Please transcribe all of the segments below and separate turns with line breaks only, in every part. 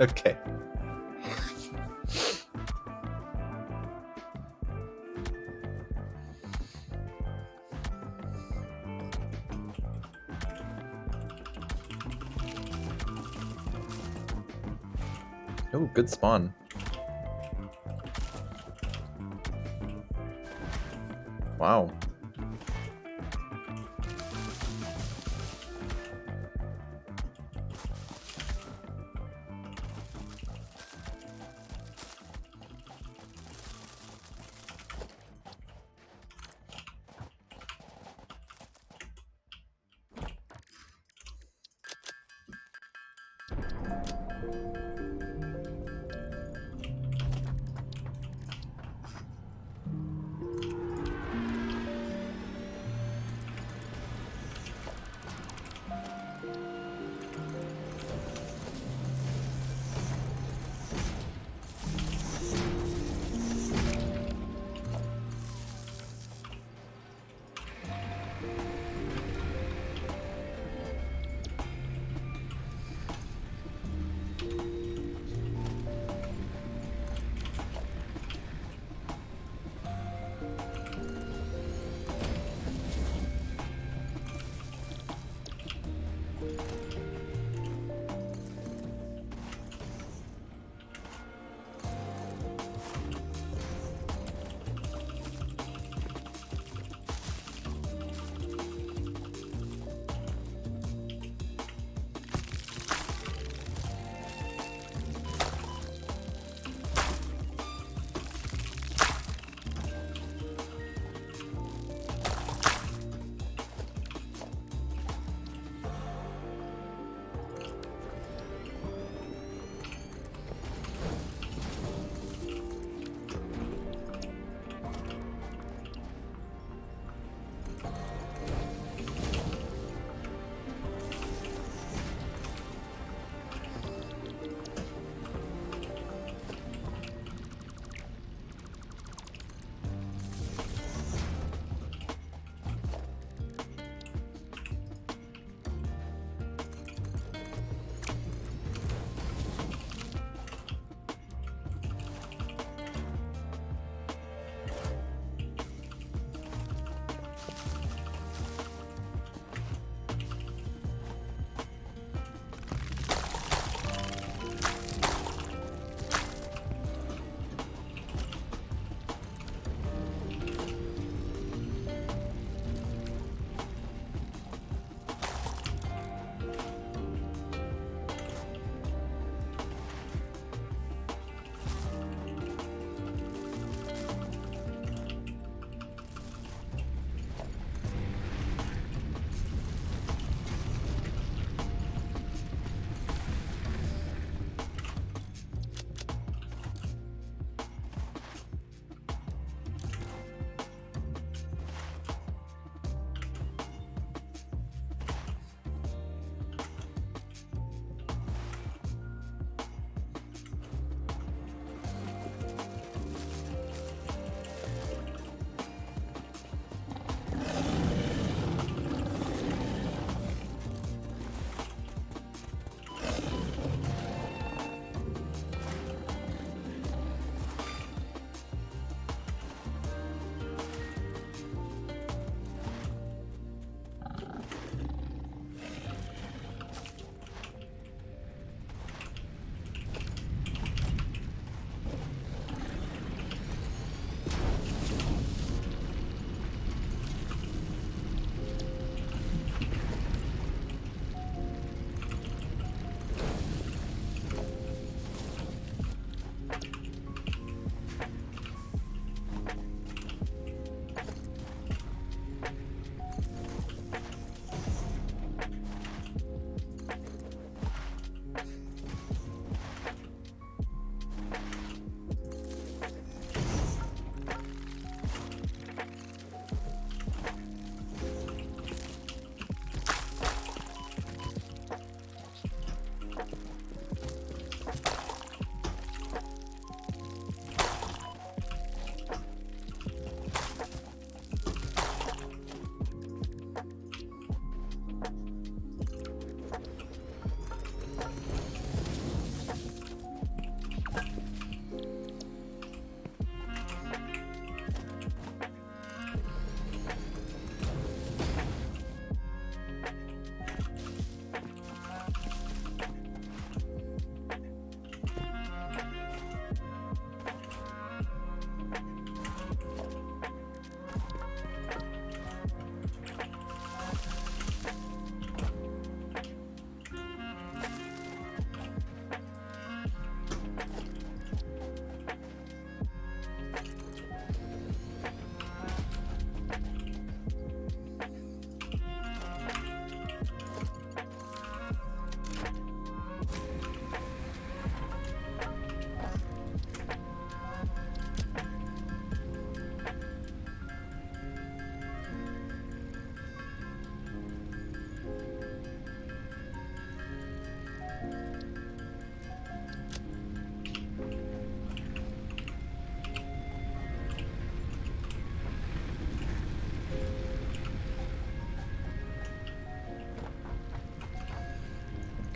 Okay. Oh, good spawn. Wow.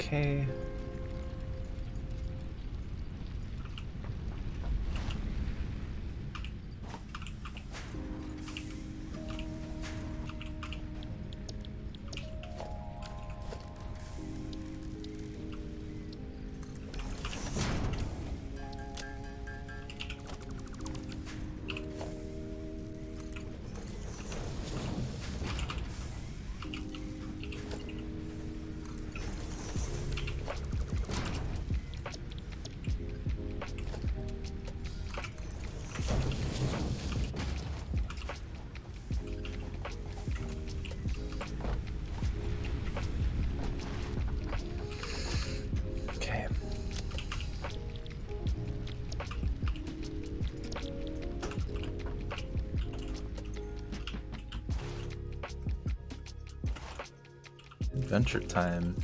Okay. Okay. Adventure time.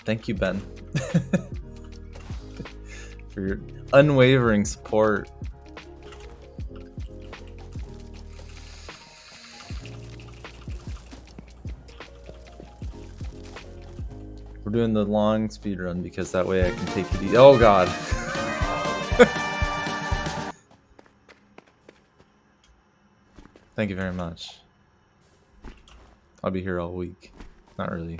Thank you, Ben, for your unwavering support. We're doing the long speed run because that way I can take it easy. Oh god. Thank you very much. I'll be here all week. Not really.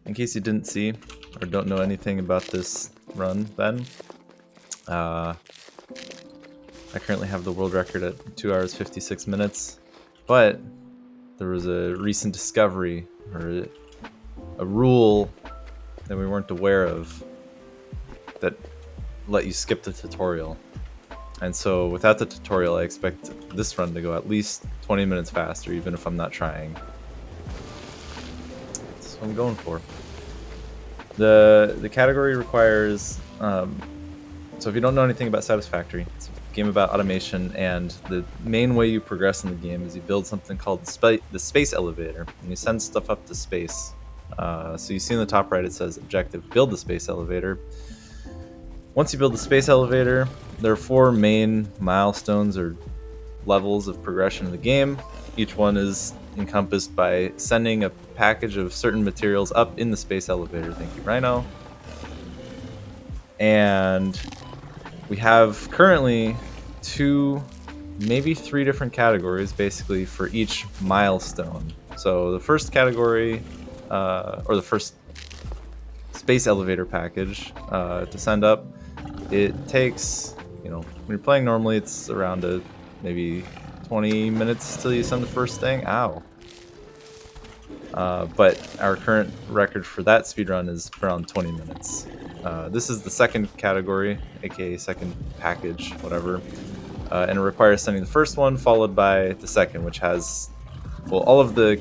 In case you didn't see or don't know anything about this run, Ben, I currently have the world record at 2 hours 56 minutes, but there was a recent discovery or a rule that we weren't aware of that let you skip the tutorial. And so without the tutorial, I expect this run to go at least 20 minutes faster, even if I'm not trying. That's what I'm going for. The category requires, so if you don't know anything about Satisfactory, it's a game about automation, and the main way you progress in the game is you build something called the space elevator, and you send stuff up to space. So you see in the top right it says objective, build the space elevator. Once you build the space elevator, there are 4 main milestones or levels of progression in the game. Each one is encompassed by sending a package of certain materials up in the space elevator. Thank you, Rhino. And we have currently 2, maybe 3 different categories basically for each milestone. So the first category, or the first space elevator package to send up, it takes, when you're playing normally, it's around maybe 20 minutes till you send the first thing. Ow. But our current record for that speedrun is around 20 minutes. This is the second category, aka second package, whatever. And it requires sending the first one followed by the second, which has, well, all of the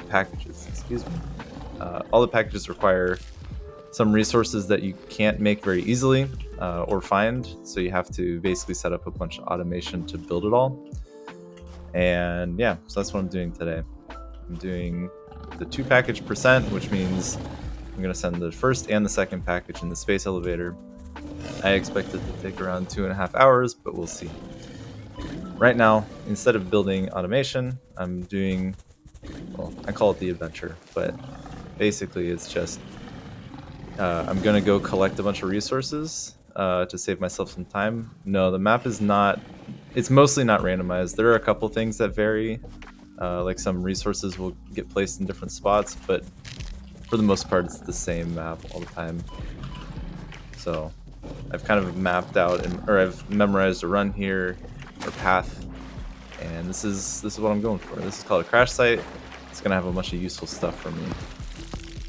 packages, all the packages require some resources that you can't make very easily or find, so you have to basically set up a bunch of automation to build it all. And yeah, so that's what I'm doing today. I'm doing the 2-package percent, which means I'm going to send the first and the second package in the space elevator. I expect it to take around 2.5 hours, but we'll see. Right now, instead of building automation, I'm doing, well, I call it the adventure, but basically it's just I'm going to go collect a bunch of resources to save myself some time. No, the map is not, it's mostly not randomized. There are a couple things that vary Like some resources will get placed in different spots, but for the most part, it's the same map all the time. So I've kind of mapped out or I've memorized a run here or path, and this is what I'm going for. This is called a crash site. It's gonna have a bunch of useful stuff for me,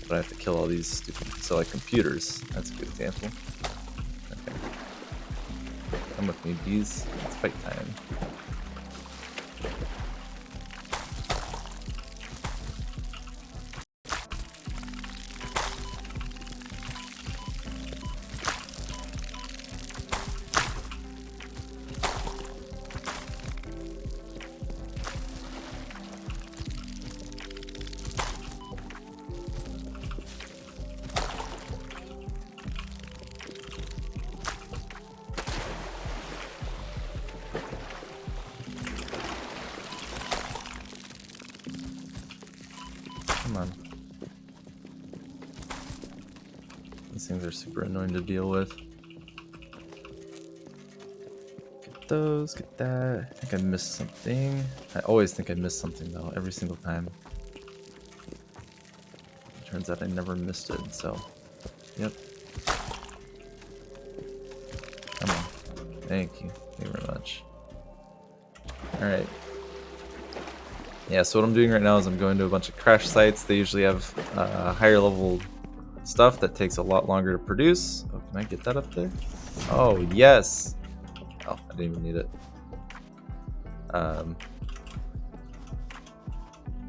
but I have to kill all these stupid. So like computers. That's a good example. Okay, come with me, bees. It's fight time. Come on. These things are super annoying to deal with. Get those, get that. I think I missed something. I always think I missed something though, every single time. It turns out I never missed it, so. Yep. Come on. Thank you. Thank you very much. Alright. Yeah, so what I'm doing right now is I'm going to a bunch of crash sites. They usually have higher level stuff that takes a lot longer to produce. Oh, can I get that up there? Oh, yes! Oh, I didn't even need it.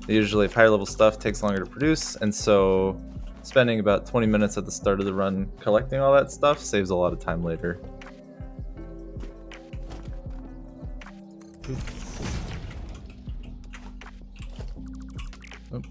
They usually have higher level stuff, takes longer to produce, and so spending about 20 minutes at the start of the run collecting all that stuff saves a lot of time later. Oh.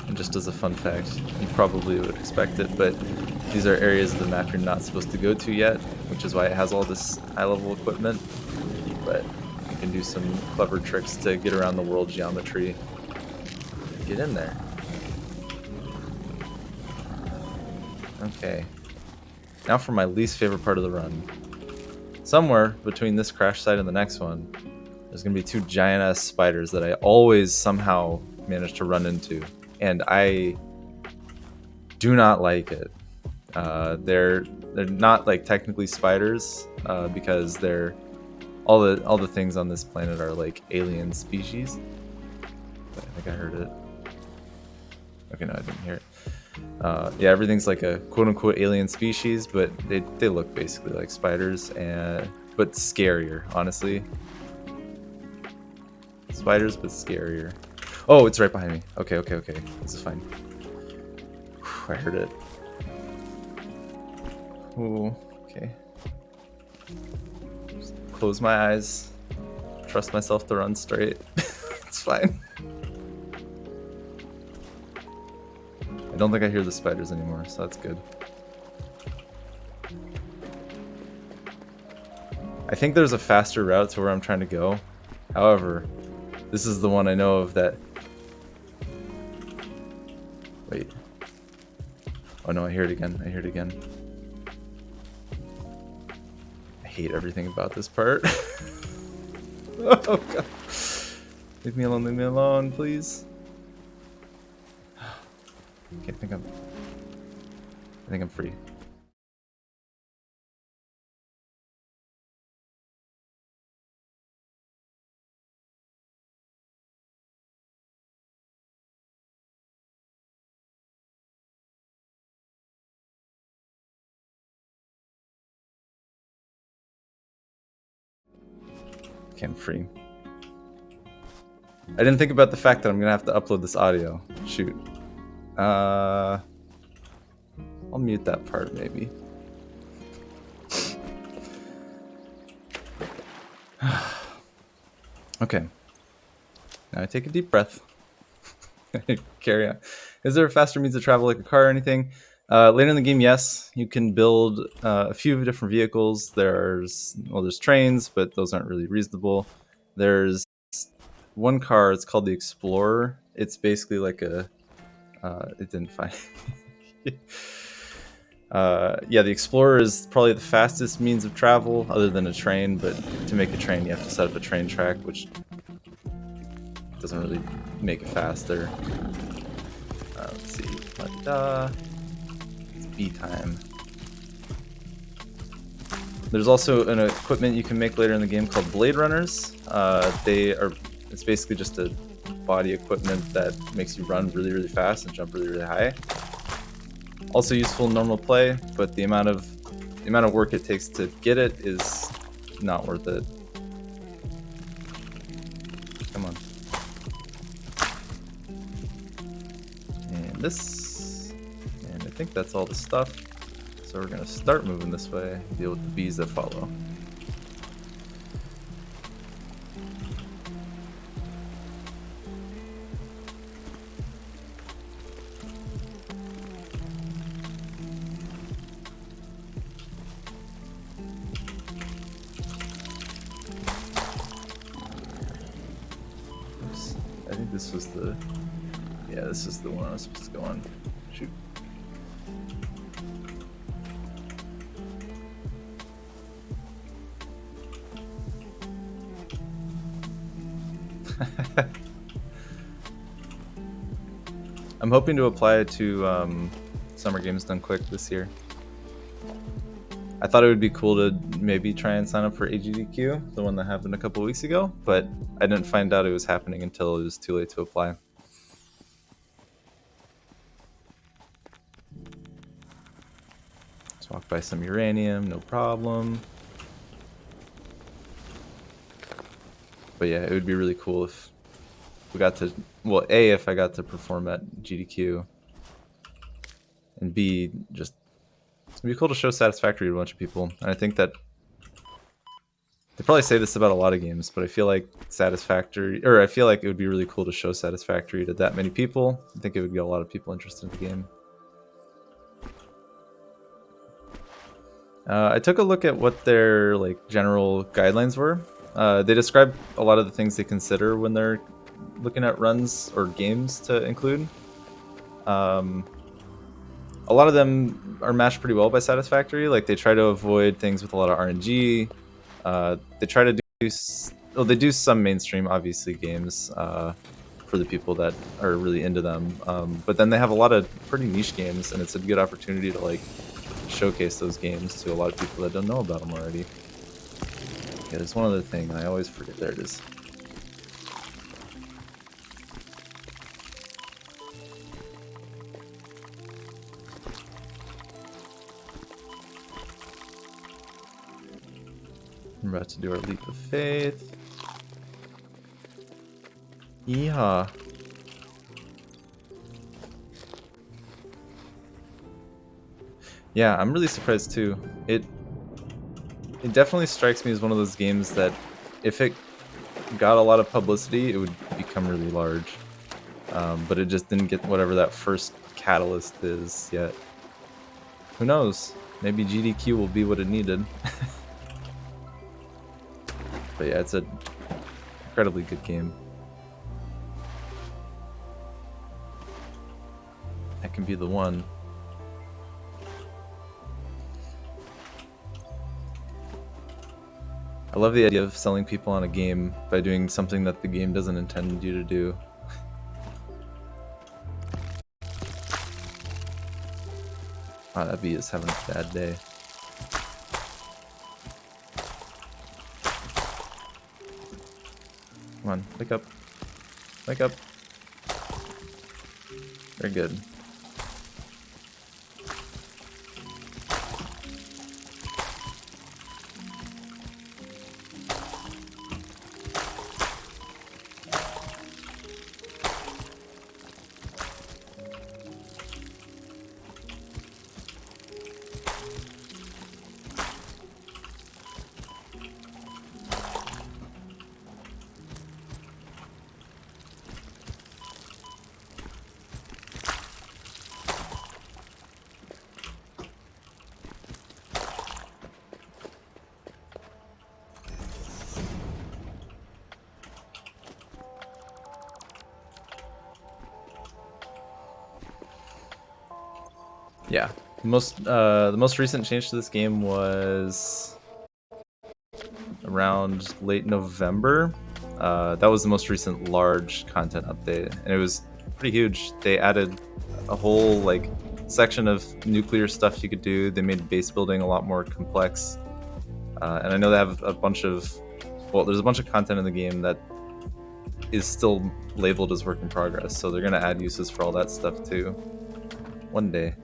And just as a fun fact, you probably would expect it, but these are areas of the map you're not supposed to go to yet, which is why it has all this high-level equipment. But you can do some clever tricks to get around the world geometry. Get in there. Okay. Now for my least favorite part of the run. Somewhere between this crash site and the next one, there's going to be two giant-ass spiders that I always somehow manage to run into. And I do not like it. They're not like technically spiders because they're all the things on this planet are like alien species. I think I heard it. Okay, no, I didn't hear it. Yeah, everything's like a quote-unquote alien species, but they look basically like spiders, but scarier, honestly. Spiders, but scarier. Oh, it's right behind me. Okay. This is fine. Whew, I heard it. Ooh, okay. Just close my eyes. Trust myself to run straight. It's fine. I don't think I hear the spiders anymore, so that's good. I think there's a faster route to where I'm trying to go. However, this is the one I know of that... Wait. Oh no, I hear it again. I hate everything about this part. Oh god. Leave me alone, please. Okay, I think I'm free. Okay, I'm free. I didn't think about the fact that I'm gonna have to upload this audio. Shoot. I'll mute that part maybe. Okay. Now I take a deep breath. Carry on. Is there a faster means of travel like a car or anything? Later in the game, yes, you can build a few different vehicles. There's trains, but those aren't really reasonable. There's one car. It's called the Explorer. It's basically like a. It didn't find. Yeah, the Explorer is probably the fastest means of travel, other than a train. But to make a train, you have to set up a train track, which doesn't really make it faster. Let's see. It's B time. There's also an equipment you can make later in the game called Blade Runners. It's basically just a body equipment that makes you run really, really fast and jump really, really high. Also useful in normal play, but the amount of work it takes to get it is not worth it. Come on. And this, and I think that's all the stuff. So we're gonna start moving this way, deal with the bees that follow. Oops. I think this was the, yeah, this is the one I was supposed to go on. Shoot. I'm hoping to apply it to Summer Games Done Quick this year. I thought it would be cool to maybe try and sign up for AGDQ, the one that happened a couple weeks ago, but I didn't find out it was happening until it was too late to apply. Let's walk by some uranium, no problem. But yeah, it would be really cool if we got to, well, A, if I got to perform at GDQ, and B, just, it'd be cool to show Satisfactory to a bunch of people. And I think that, they probably say this about a lot of games, but I feel like I feel like it would be really cool to show Satisfactory to that many people. I think it would get a lot of people interested in the game. I took a look at what their general guidelines were. They describe a lot of the things they consider when they're looking at runs or games to include. A lot of them are matched pretty well by Satisfactory. Like, they try to avoid things with a lot of RNG. They try to do, well, they do some mainstream, obviously, games for the people that are really into them. But then they have a lot of pretty niche games, and it's a good opportunity to showcase those games to a lot of people that don't know about them already. Yeah, there's one other thing, and I always forget. There it is. We're about to do our leap of faith. Yeehaw. Yeah, I'm really surprised too. It definitely strikes me as one of those games that if it got a lot of publicity, it would become really large. But it just didn't get whatever that first catalyst is yet. Who knows? Maybe GDQ will be what it needed. But yeah, it's an incredibly good game. That can be the one. I love the idea of selling people on a game by doing something that the game doesn't intend you to do. Wow, that bee is having a bad day. Come on, wake up. Wake up. Very good. Yeah, the most recent change to this game was around late November. That was the most recent large content update, and it was pretty huge. They added a whole like section of nuclear stuff you could do. They made base building a lot more complex, and I know they have a bunch of there's a bunch of content in the game that is still labeled as work in progress. So they're gonna add uses for all that stuff too. One day.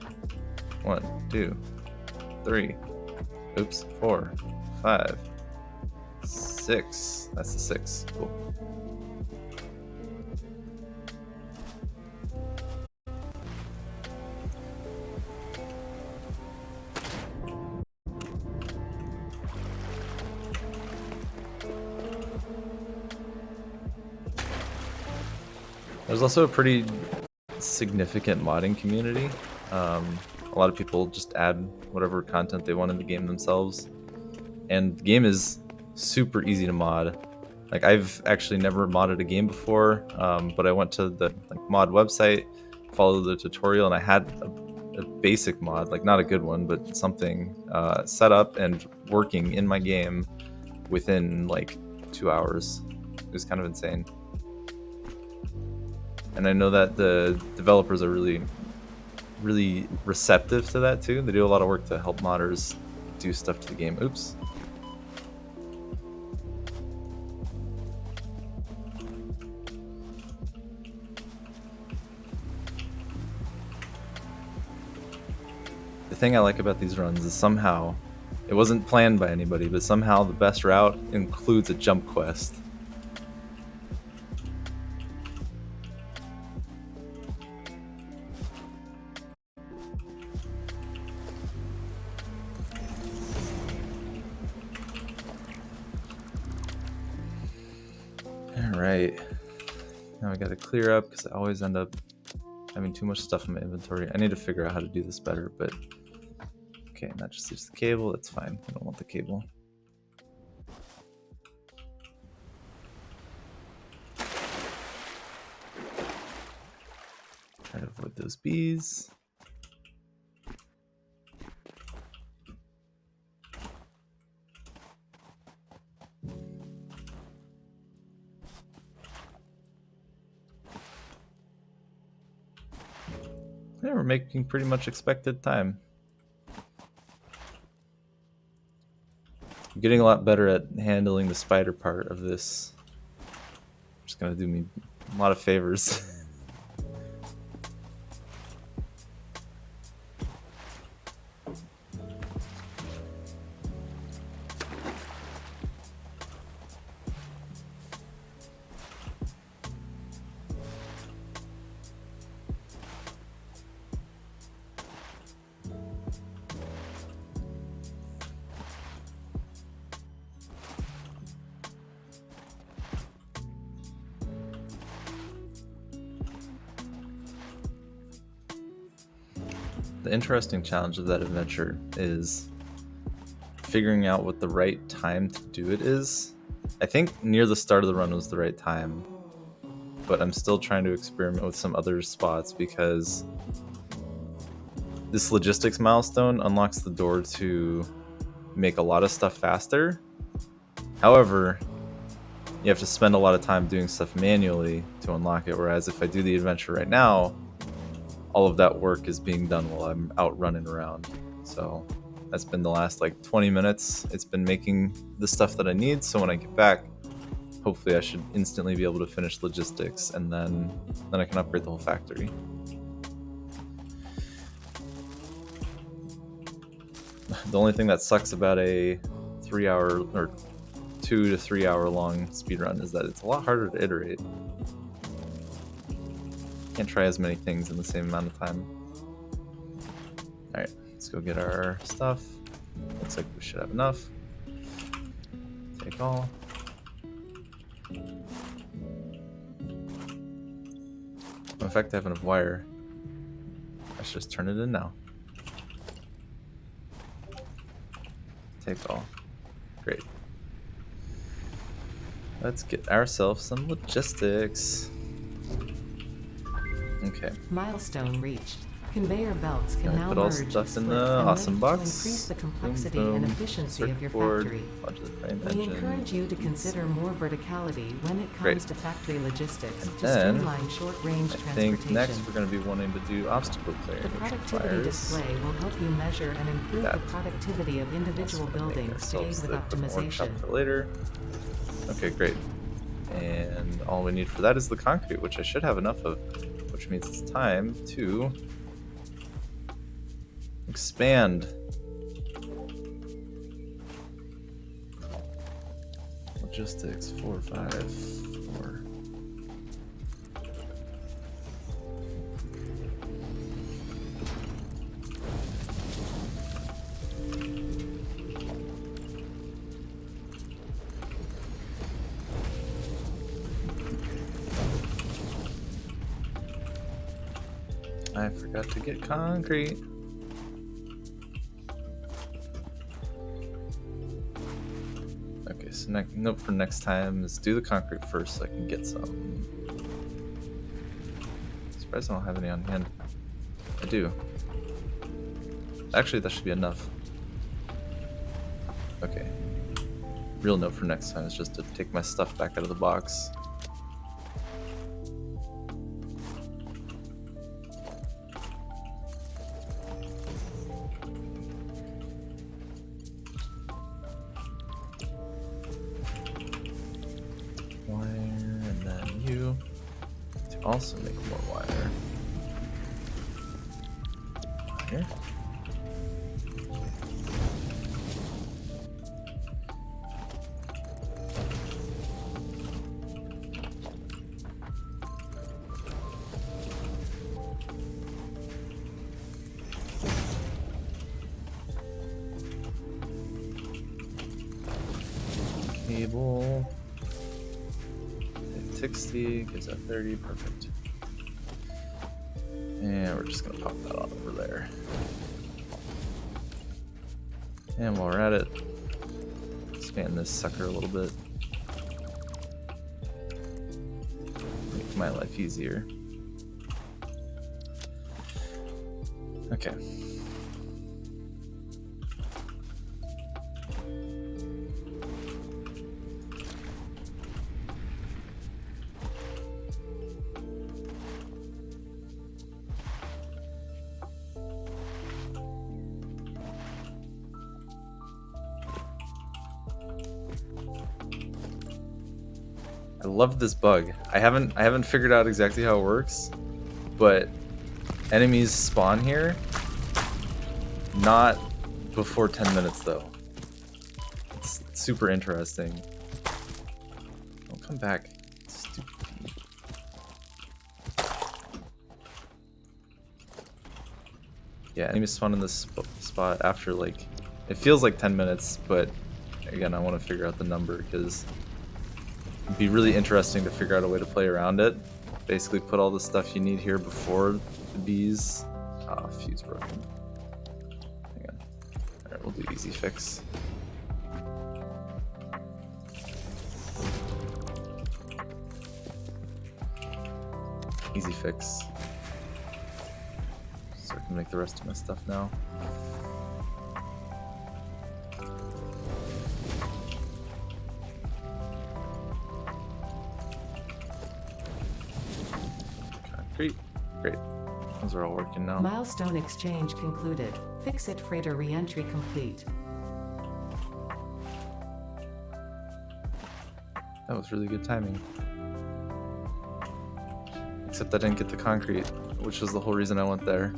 1, 2, 3. Oops. 4, 5, 6. That's the 6. Cool. There's also a pretty significant modding community. A lot of people just add whatever content they want in the game themselves, and the game is super easy to mod. Like, I've actually never modded a game before, but I went to the mod website, followed the tutorial, and I had a basic mod, like not a good one, but something set up and working in my game within like 2 hours. It was kind of insane. And I know that the developers are really receptive to that too. They do a lot of work to help modders do stuff to the game. Oops. The thing I like about these runs is somehow, it wasn't planned by anybody, but somehow the best route includes a jump quest. Alright, now I gotta clear up because I always end up having too much stuff in my inventory. I need to figure out how to do this better, but okay, not just use the cable, that's fine. I don't want the cable. Try to avoid those bees. Yeah, we're making pretty much expected time. I'm getting a lot better at handling the spider part of this. Just gonna do me a lot of favors. The interesting challenge of that adventure is figuring out what the right time to do it is. I think near the start of the run was the right time, but I'm still trying to experiment with some other spots because this logistics milestone unlocks the door to make a lot of stuff faster. However, you have to spend a lot of time doing stuff manually to unlock it, whereas if I do the adventure right now, all of that work is being done while I'm out running around. So that's been the last like 20 minutes. It's been making the stuff that I need, so when I get back, hopefully I should instantly be able to finish logistics, and then I can upgrade the whole factory. The only thing that sucks about a 3-hour or 2 to 3 hour long speedrun is that it's a lot harder to iterate. Can't try as many things in the same amount of time. Alright, let's go get our stuff. Looks like we should have enough. Take all. In fact, I have enough wire. I should just turn it in now. Take all. Great. Let's get ourselves some logistics. Okay.
Milestone reached. Conveyor belts can
Can I
now
put all
merge and
stuff in
split
the
and
awesome
link
box?
to increase the
Boom,
complexity
boom.
and efficiency of your
Circuit board,
factory.
modular frame,
We
engine.
encourage you to consider more verticality when it
Great.
comes to factory logistics
And
to
then,
streamline short-range
I
transportation.
think next we're going to be wanting to do obstacle clearing,
The
which
productivity
requires
display will help you measure and improve
that.
the productivity of individual
Also wanna make
buildings to aid
ourselves
with
the equipment workshop
optimization.
for later. Okay, great. And all we need for that is the concrete, which I should have enough of, which means it's time to expand. Logistics 4, 5, 4. I forgot to get concrete. Okay, so note for next time is do the concrete first so I can get some. Surprised I don't have any on hand. I do. Actually, that should be enough. Okay. Real note for next time is just to take my stuff back out of the box. Wire, and then you to also make more wire. Wire. Cable. 60 gives that 30, perfect. And we're just gonna pop that on over there. And while we're at it, expand this sucker a little bit. Make my life easier. Okay. I love this bug. I haven't figured out exactly how it works, but enemies spawn here not before 10 minutes though. It's super interesting. Don't come back. Stupid. Yeah, enemies spawn in this spot after like, it feels like 10 minutes, but again, I want to figure out the number because it'd be really interesting to figure out a way to play around it. Basically put all the stuff you need here before the bees. Ah, fuse broken. Hang on. Alright, we'll do easy fix. Easy fix. So I can make the rest of my stuff now. Concrete. Great. Those are all working now.
Milestone exchange concluded. Fix-it freighter re-entry complete.
That was really good timing. Except I didn't get the concrete, which was the whole reason I went there.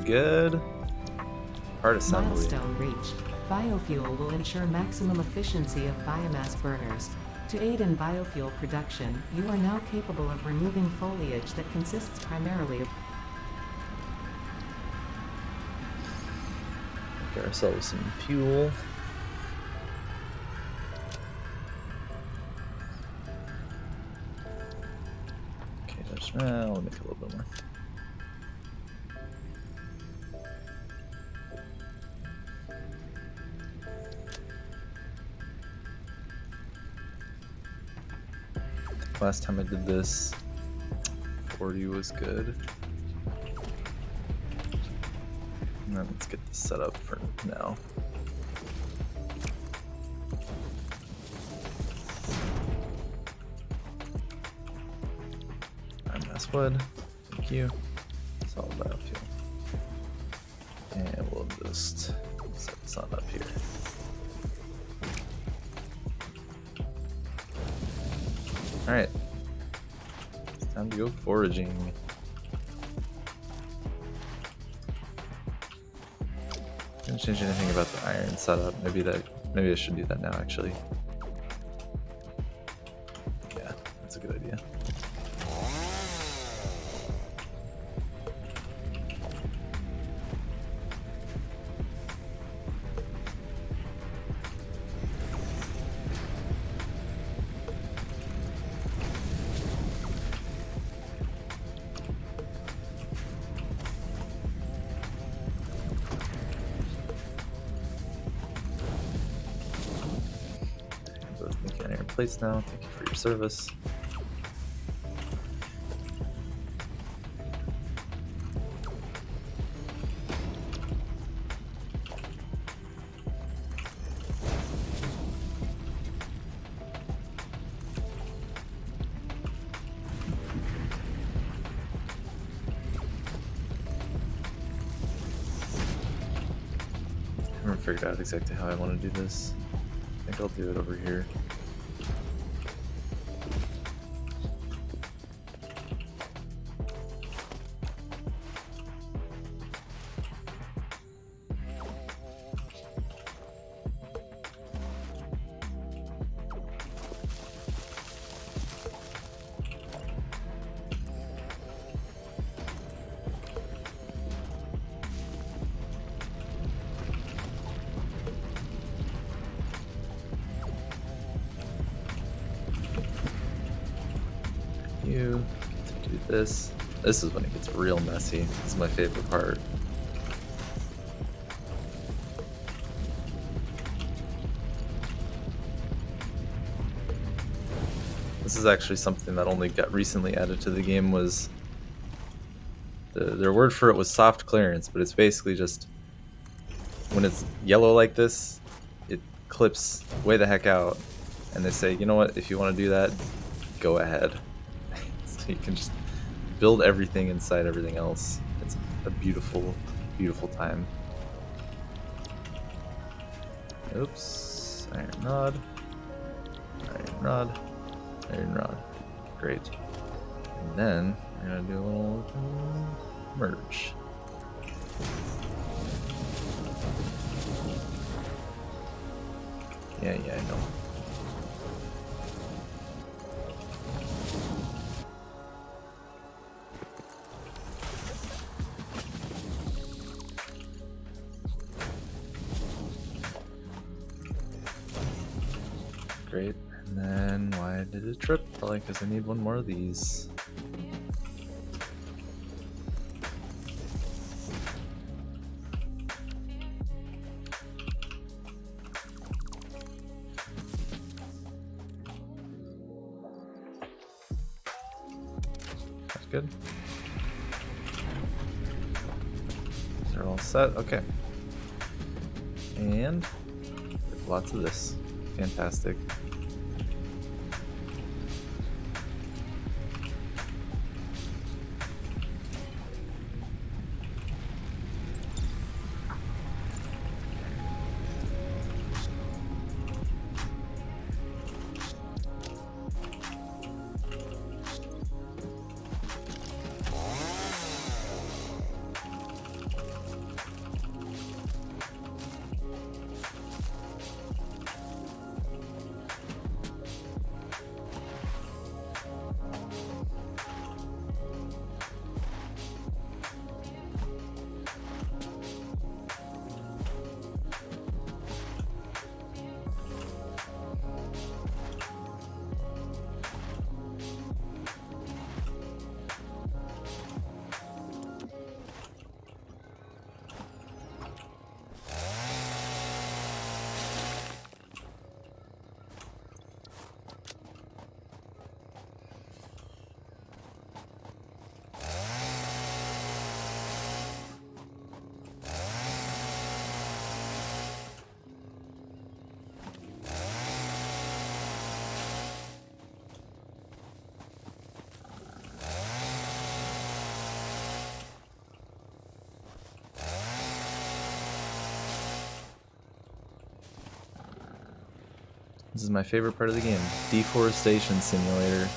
good. Part assembly.
Milestone reached. Biofuel will ensure maximum efficiency of biomass burners. To aid in biofuel production, you are now capable of removing foliage that consists primarily of...
Get ourselves some fuel. Okay, I'll make a little bit more. Last time I did this, 40 was good. And then let's get this set up for now. Biomass wood, thank you. Solid biofuel. And we'll just set this on up here. Alright. It's time to go foraging. Didn't change anything about the iron setup. Maybe I should do that now actually. Yeah, that's a good idea. Place now. Thank you for your service. I haven't figured out exactly how I want to do this. I think I'll do it over here. You get to do this. This is when it gets real messy. This is my favorite part. This is actually something that only got recently added to the game. Was their word for it was soft clearance, but it's basically just when it's yellow like this, it clips way the heck out, and they say, you know what, if you want to do that, go ahead. So you can just build everything inside everything else. It's a beautiful, beautiful time. Oops. Iron rod. Iron rod. Iron rod. Great. And then we're gonna do a little merge. Yeah, I know. Great. And then why did it trip? Probably because I need one more of these. That's good. They're all set. Okay. And lots of this. Fantastic. This is my favorite part of the game. Deforestation simulator.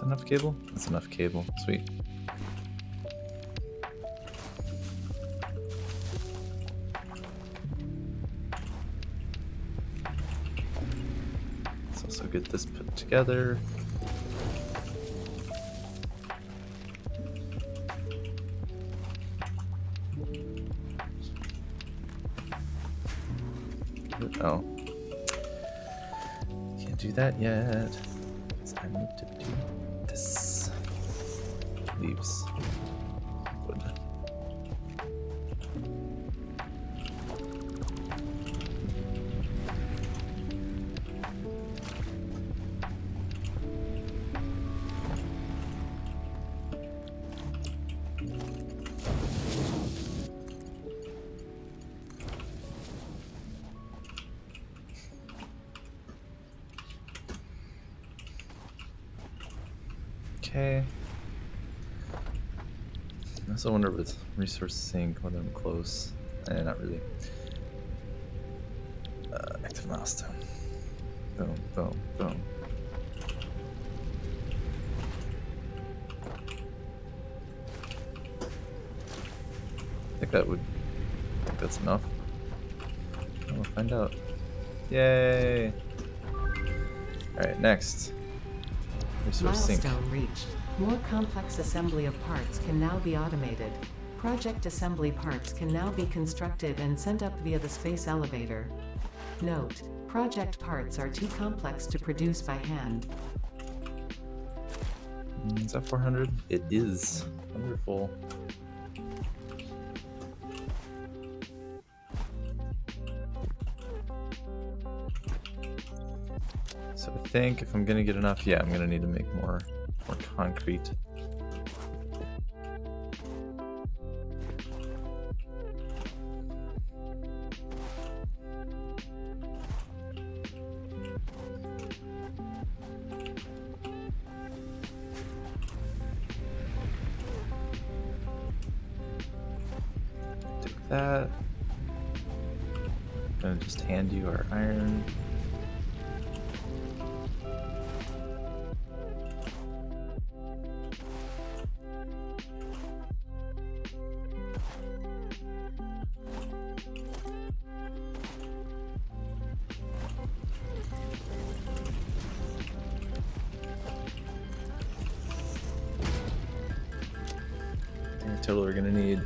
Enough cable? That's enough cable. Sweet. Let's also get this put together. Oh. Can't do that yet. So I need to do this. Leaves. Wood. Okay. I also wonder with resource sync whether I'm close. Not really. Active milestone. Boom, boom, boom. I think that's enough. We'll find out. Yay! Alright, next. Resource sync.
Milestone reached. More complex assembly of parts can now be automated. Project assembly parts can now be constructed and sent up via the space elevator. Note: project parts are too complex to produce by hand.
Is that 400? It is. Wonderful. So I think if I'm gonna get enough, yeah, I'm gonna need to make more concrete. Take that. Gonna just hand you our iron. Total, we're gonna need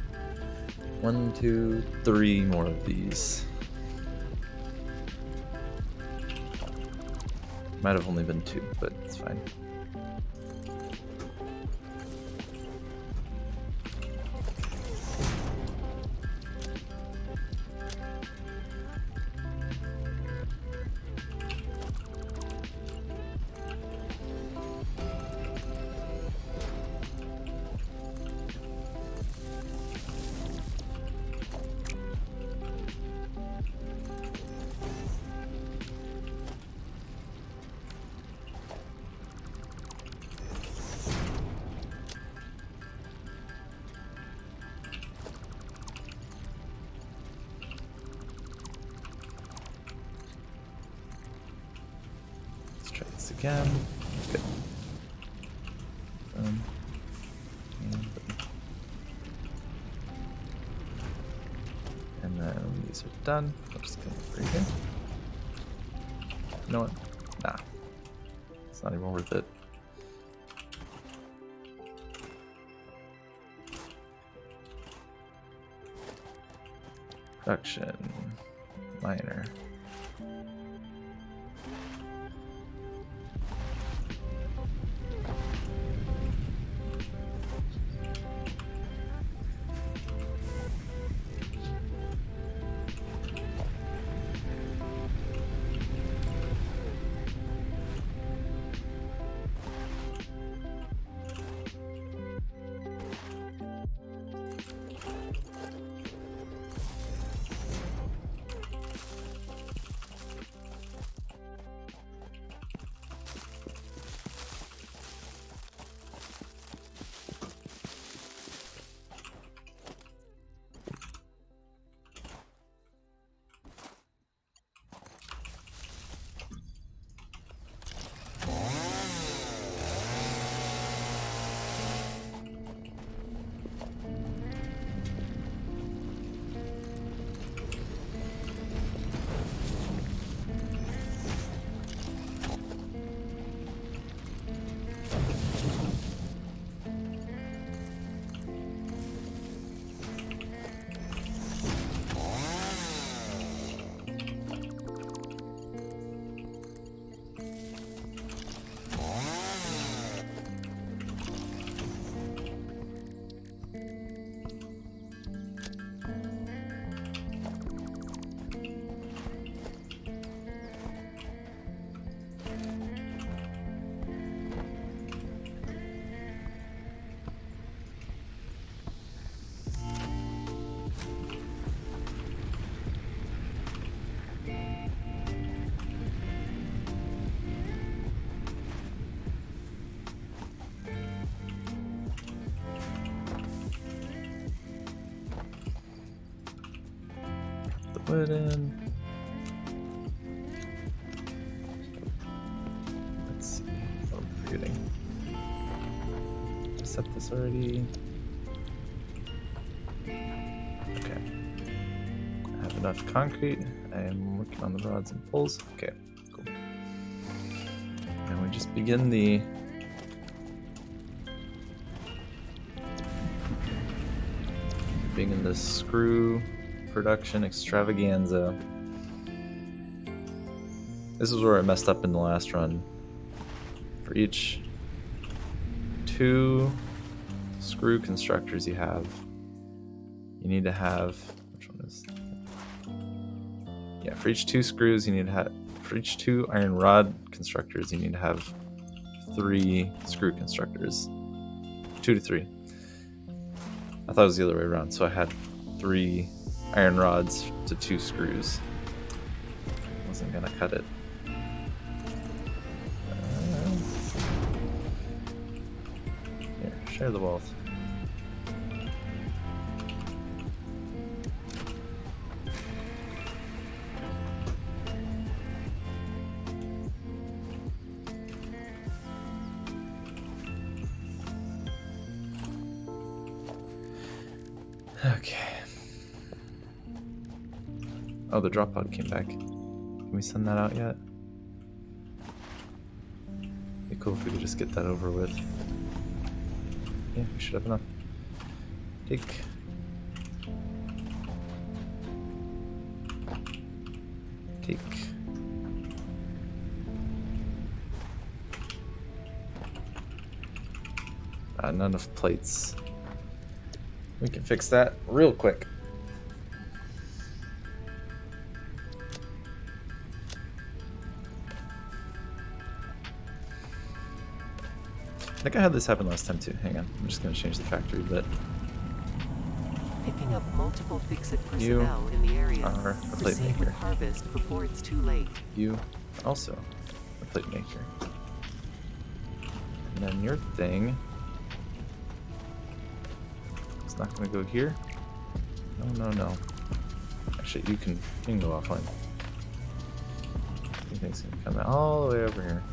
1, 2, 3 more of these. Might have only been 2, but it's fine. again. Good. And then when these are done, I'm just gonna put it here. You know what? Nah. It's not even worth it. Production. Minor. Put in. Let's see. Oh, I'm forgetting. I set this already. Okay. I have enough concrete. I am working on the rods and poles. Okay, cool. And we just begin the screw production extravaganza. This is where I messed up in the last run. For each 2 screw constructors you need to have, which one is? Yeah, for each 2 screws you need to have, for each 2 iron rod constructors you need to have 3 screw constructors. 2 to 3. I thought it was the other way around, so I had 3 iron rods to 2 screws. Wasn't gonna cut it. Here, share the wealth. Okay. Oh, the drop pod came back. Can we send that out yet? It'd be cool if we could just get that over with. Yeah, we should have enough. Take. Not enough plates. We can fix that real quick. I think I had this happen last time too. Hang on, I'm just gonna change the factory bit.
Picking up multiple fix-it personnel in the area.
Are a plate
Proceed
maker.
with harvest before it's too late.
You also a plate maker. And then your thing is not gonna go here. No. Actually, you can go offline. Your thing's gonna come all the way over here.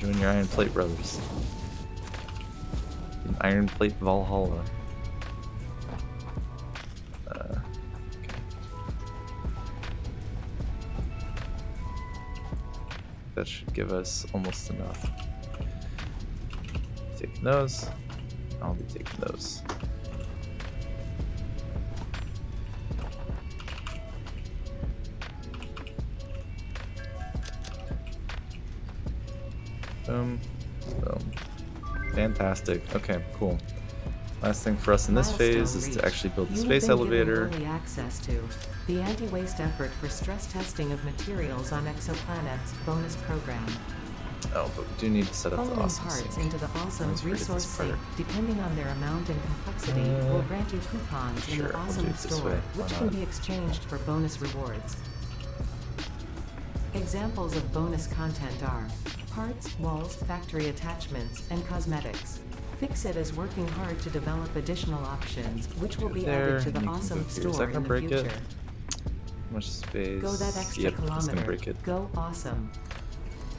You and your Iron Plate brothers. An Iron Plate Valhalla. Okay. That should give us almost enough. Taking those. I'll be taking those. Boom. Boom. Fantastic. Okay, cool. Last thing for us in this phase is to actually build the space elevator.
Early access to the anti-waste effort for stress testing of materials on exoplanets bonus program.
Oh, but we do need to set up the
Folding
awesome
parts
sink.
into the awesome
Always forget
resource
this part.
sink, depending on their amount and complexity, will grant you coupons in
Sure,
the
we'll do
awesome
it this
store,
way. Why
which
not?
can be exchanged for bonus rewards. Examples of bonus content are parts, walls, factory attachments, and cosmetics. Fix-It is working hard to develop additional options, which will be
There,
added to the
and you can
awesome
go here. Is
store
that
in
gonna
the
break it?
future.
How much space?
Go that extra
Yep, it's gonna
kilometer.
break it.
Go awesome.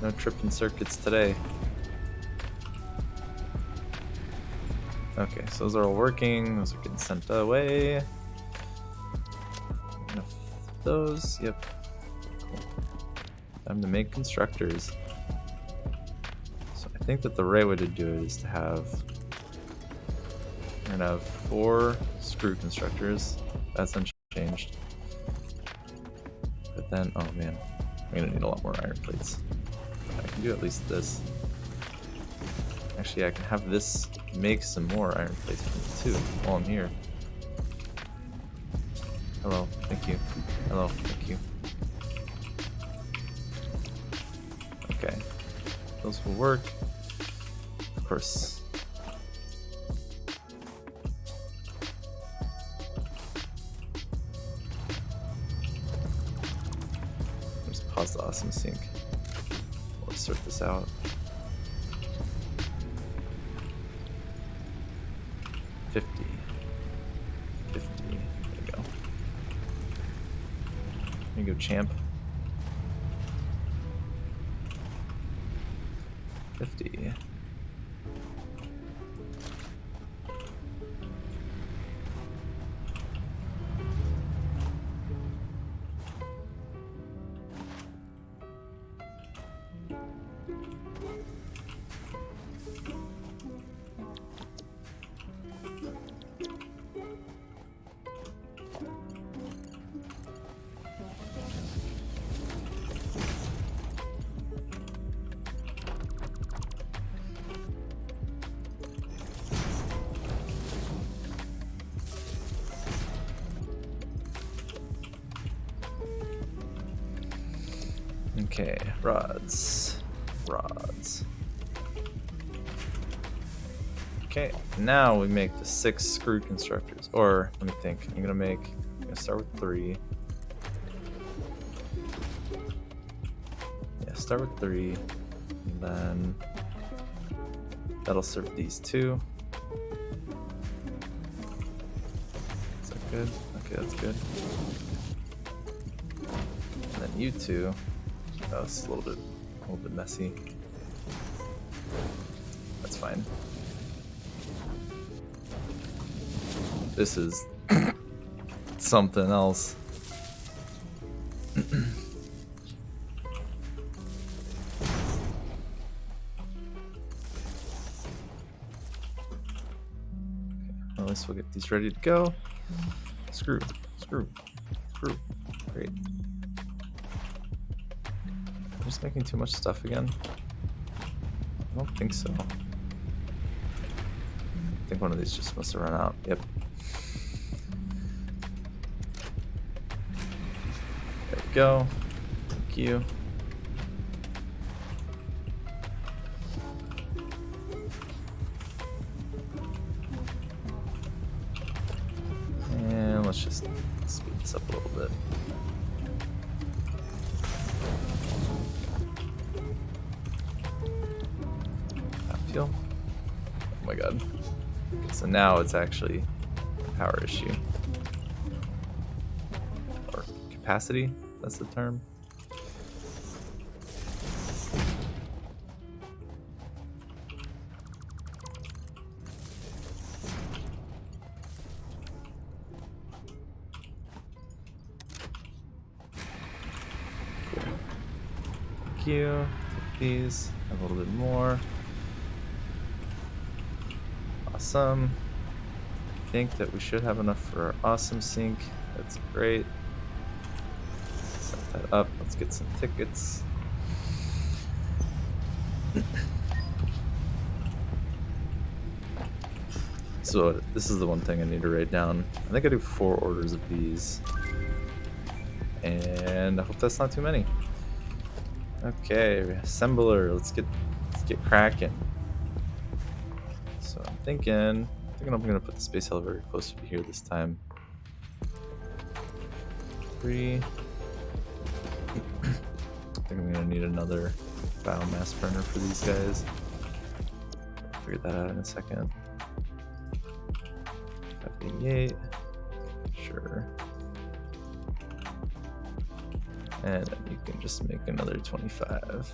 No tripping circuits today. Okay, so those are all working. Those are getting sent away. Enough of those. Yep. Cool. Time to make constructors. So I think that the right way to do it is to have. We're gonna have 4 screw constructors. That's unchanged. But then, oh man, I'm gonna need a lot more iron plates. I can do at least this. Actually, I can have this make some more iron plates for me too while I'm here. Hello, thank you. Hello, thank you. Okay, those will work. Of course. Just pause the awesome sync. Let's sort this out. $50. There you go. There you go, champ. 50. Okay, rods. Okay, now we make the 6 screw constructors. Or, let me think. I'm gonna start with 3. Yeah, start with 3. And then that'll serve these 2. Is that good? Okay, that's good. And then you 2. Oh, it's a little bit messy. That's fine. This is something else. At least we'll get these ready to go. Screw. Great. I'm just making too much stuff again. I don't think so. I think one of these just must have run out. Yep. There we go. Thank you. And let's just speed this up a little bit. Fuel. Oh my god. Okay, so now it's actually a power issue. Or capacity, that's the term. you. Take these. Have a little bit more. Awesome. I think that we should have enough for our awesome sync. That's great. Set that up. Let's get some tickets. So this is the one thing I need to write down. I think I do 4 orders of these. And I hope that's not too many. Okay, assembler, let's get cracking. So I'm thinking I'm gonna put the space elevator closer to here this time. 3. I think I'm gonna need another biomass burner for these guys. I'll figure that out in a second. 588. Sure. And then you can just make another 25.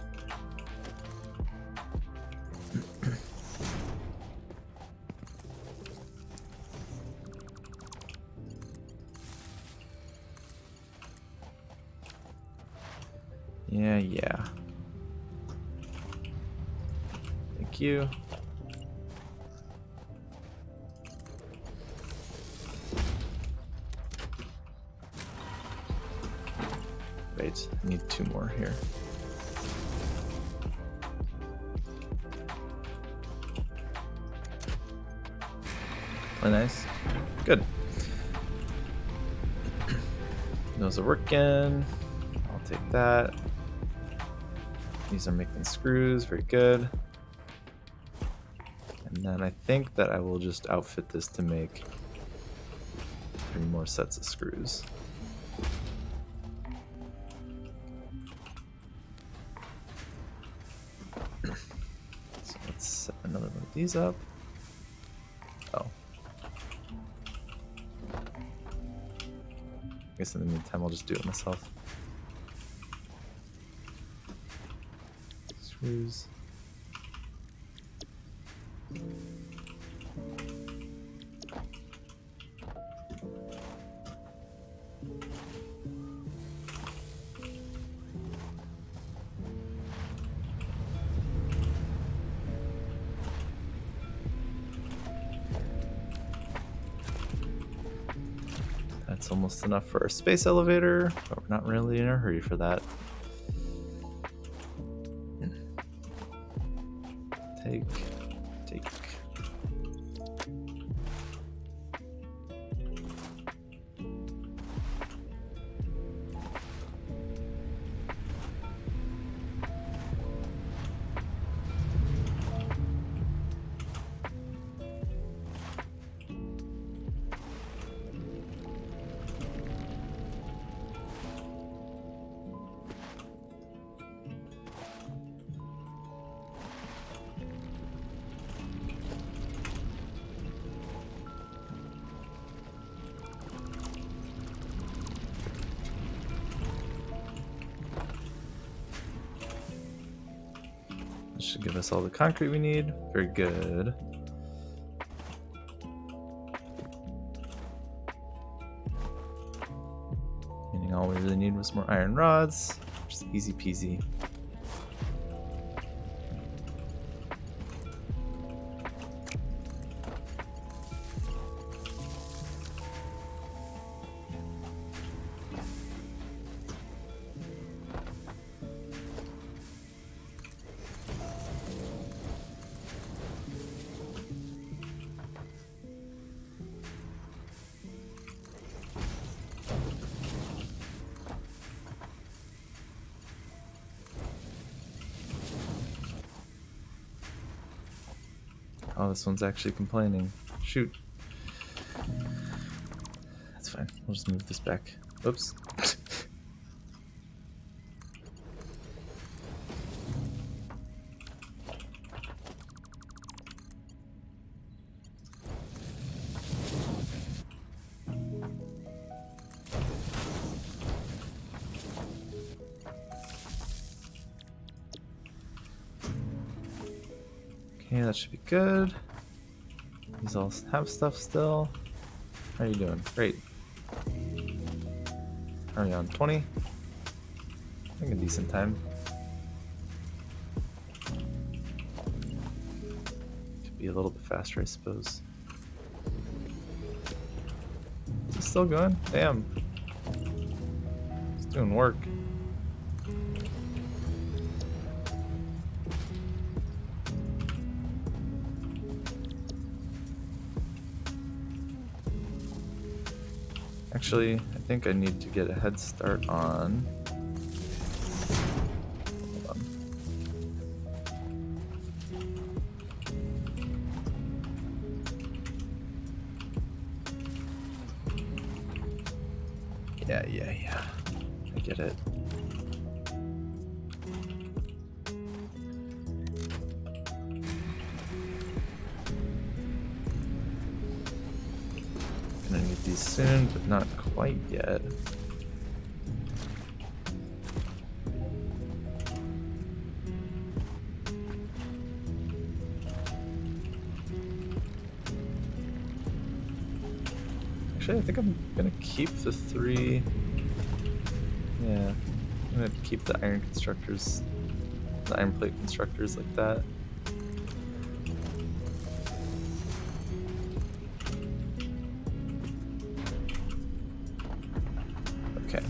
Yeah. Thank you. Right, I need 2 more here. Oh, nice. Good. Those are working. I'll take that. These are making screws. Very good. And then I think that I will just outfit this to make 3 more sets of screws. So let's set another one of these up. Oh. I guess in the meantime I'll just do it myself. Screws. That's almost enough for our space elevator, but we're not really in a hurry for that. Take. This should give us all the concrete we need. Very good. Meaning all we really need was more iron rods. Just easy peasy. Oh, this one's actually complaining. Shoot. That's fine. We'll just move this back. Oops. Okay, that should be good. These all have stuff still. How are you doing? Great. Are you on 20? I think a decent time. be a little bit faster, I suppose. Is it still going? Damn. It's doing work. Actually, I think I need to get a head start on. Hold on. Yeah. I get it. Gonna need these soon, but not quite yet. Actually, I think I'm gonna keep the 3. Yeah, I'm gonna keep the iron constructors, the iron plate constructors like that. Okay.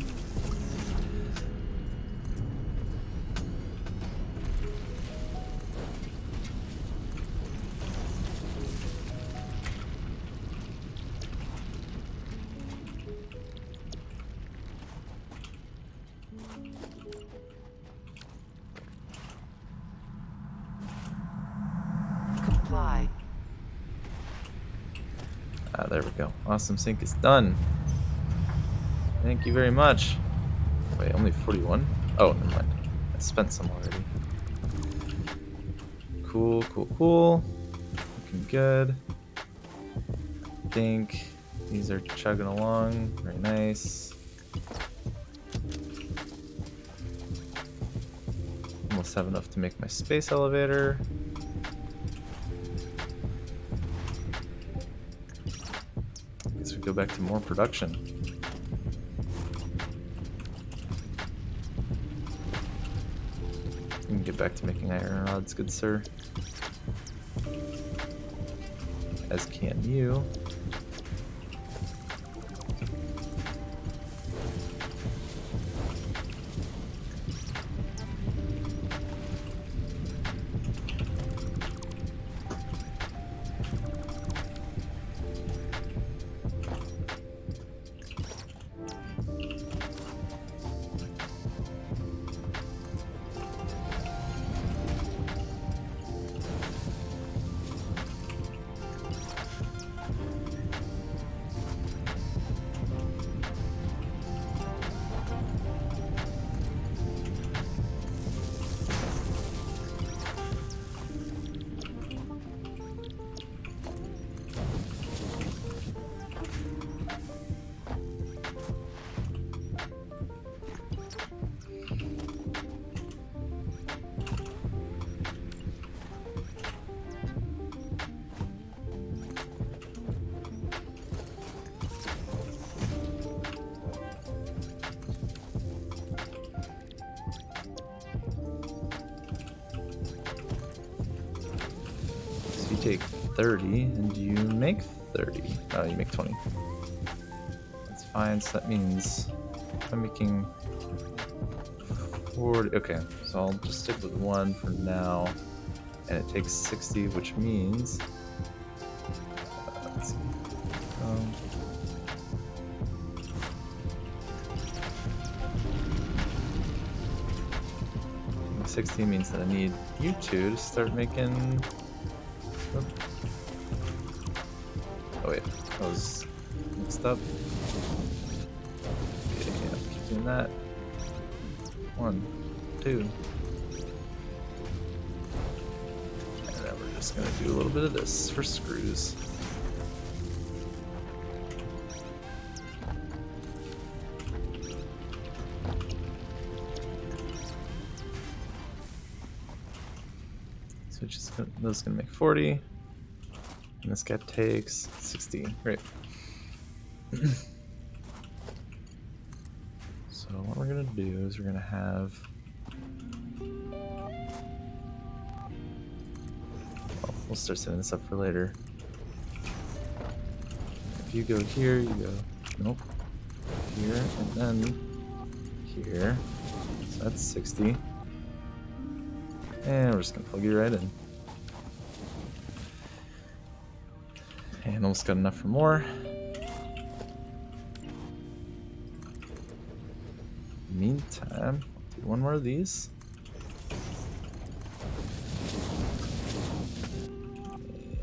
Comply.
There we go. Awesome sync is done. Thank you very much. Wait, only 41? Oh, never mind. I spent some already. Cool. Looking good. I think these are chugging along. Very nice. Almost have enough to make my space elevator. Guess we go back to more production. You can get back to making iron rods, good sir. As can you. Take 30 and you make 30. Oh, you make 20. That's fine. So that means I'm making 40. Okay, so I'll just stick with 1 for now. And it takes 60, which means. Let's see. 60 means that I need you two to start making. Oh wait, I was mixed up. Yeah, keep doing that. 1, 2. And then we're just gonna do a little bit of this for screws. So just those gonna make 40. And this guy takes 60. Great. So what we're gonna do is we're gonna have. Well, we'll start setting this up for later. If you go here, you go, nope, here, and then here. So that's 60. And we're just gonna plug you right in. And almost got enough for more. Meantime, I'll do one more of these.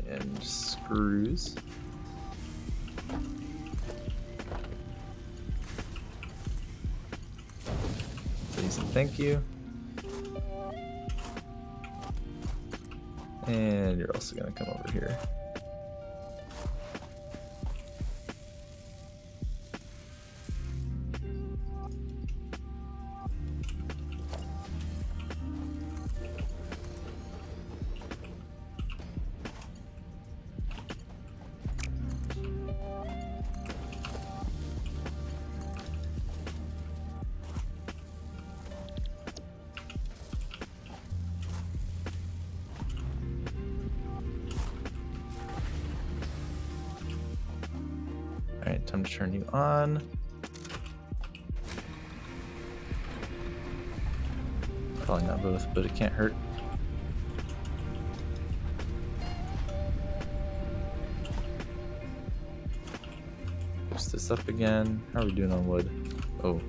And screws. Please and thank you. And you're also gonna come over here. Alright, time to turn you on. Probably not both, but it can't hurt. Push this up again. How are we doing on wood? Oh,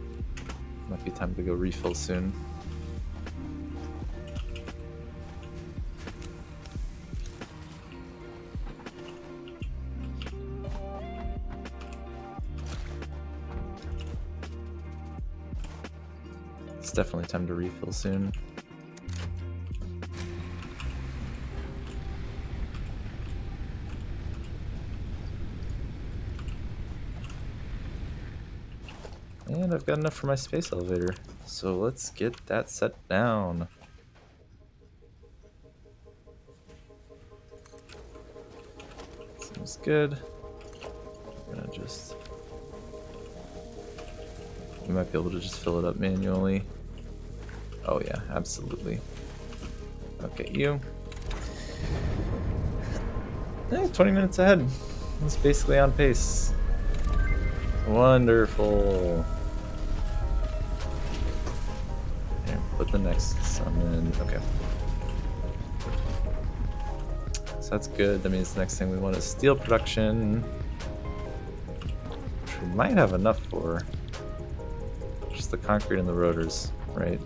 might be time to go refill soon. It's definitely time to refill soon. And I've got enough for my space elevator, so let's get that set down. Seems good. I'm gonna just... We might be able to just fill it up manually. Oh yeah, absolutely. Okay, you. Hey, 20 minutes ahead. It's basically on pace. Wonderful. Here, put the next some in. Okay. So that's good. That means the next thing we want is steel production, which we might have enough for. Just the concrete and the rotors, right?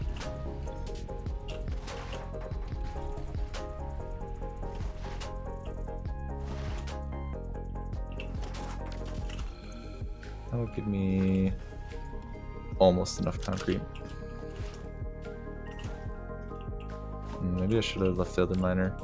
That'll give me almost enough concrete. Maybe I should have left the other miner.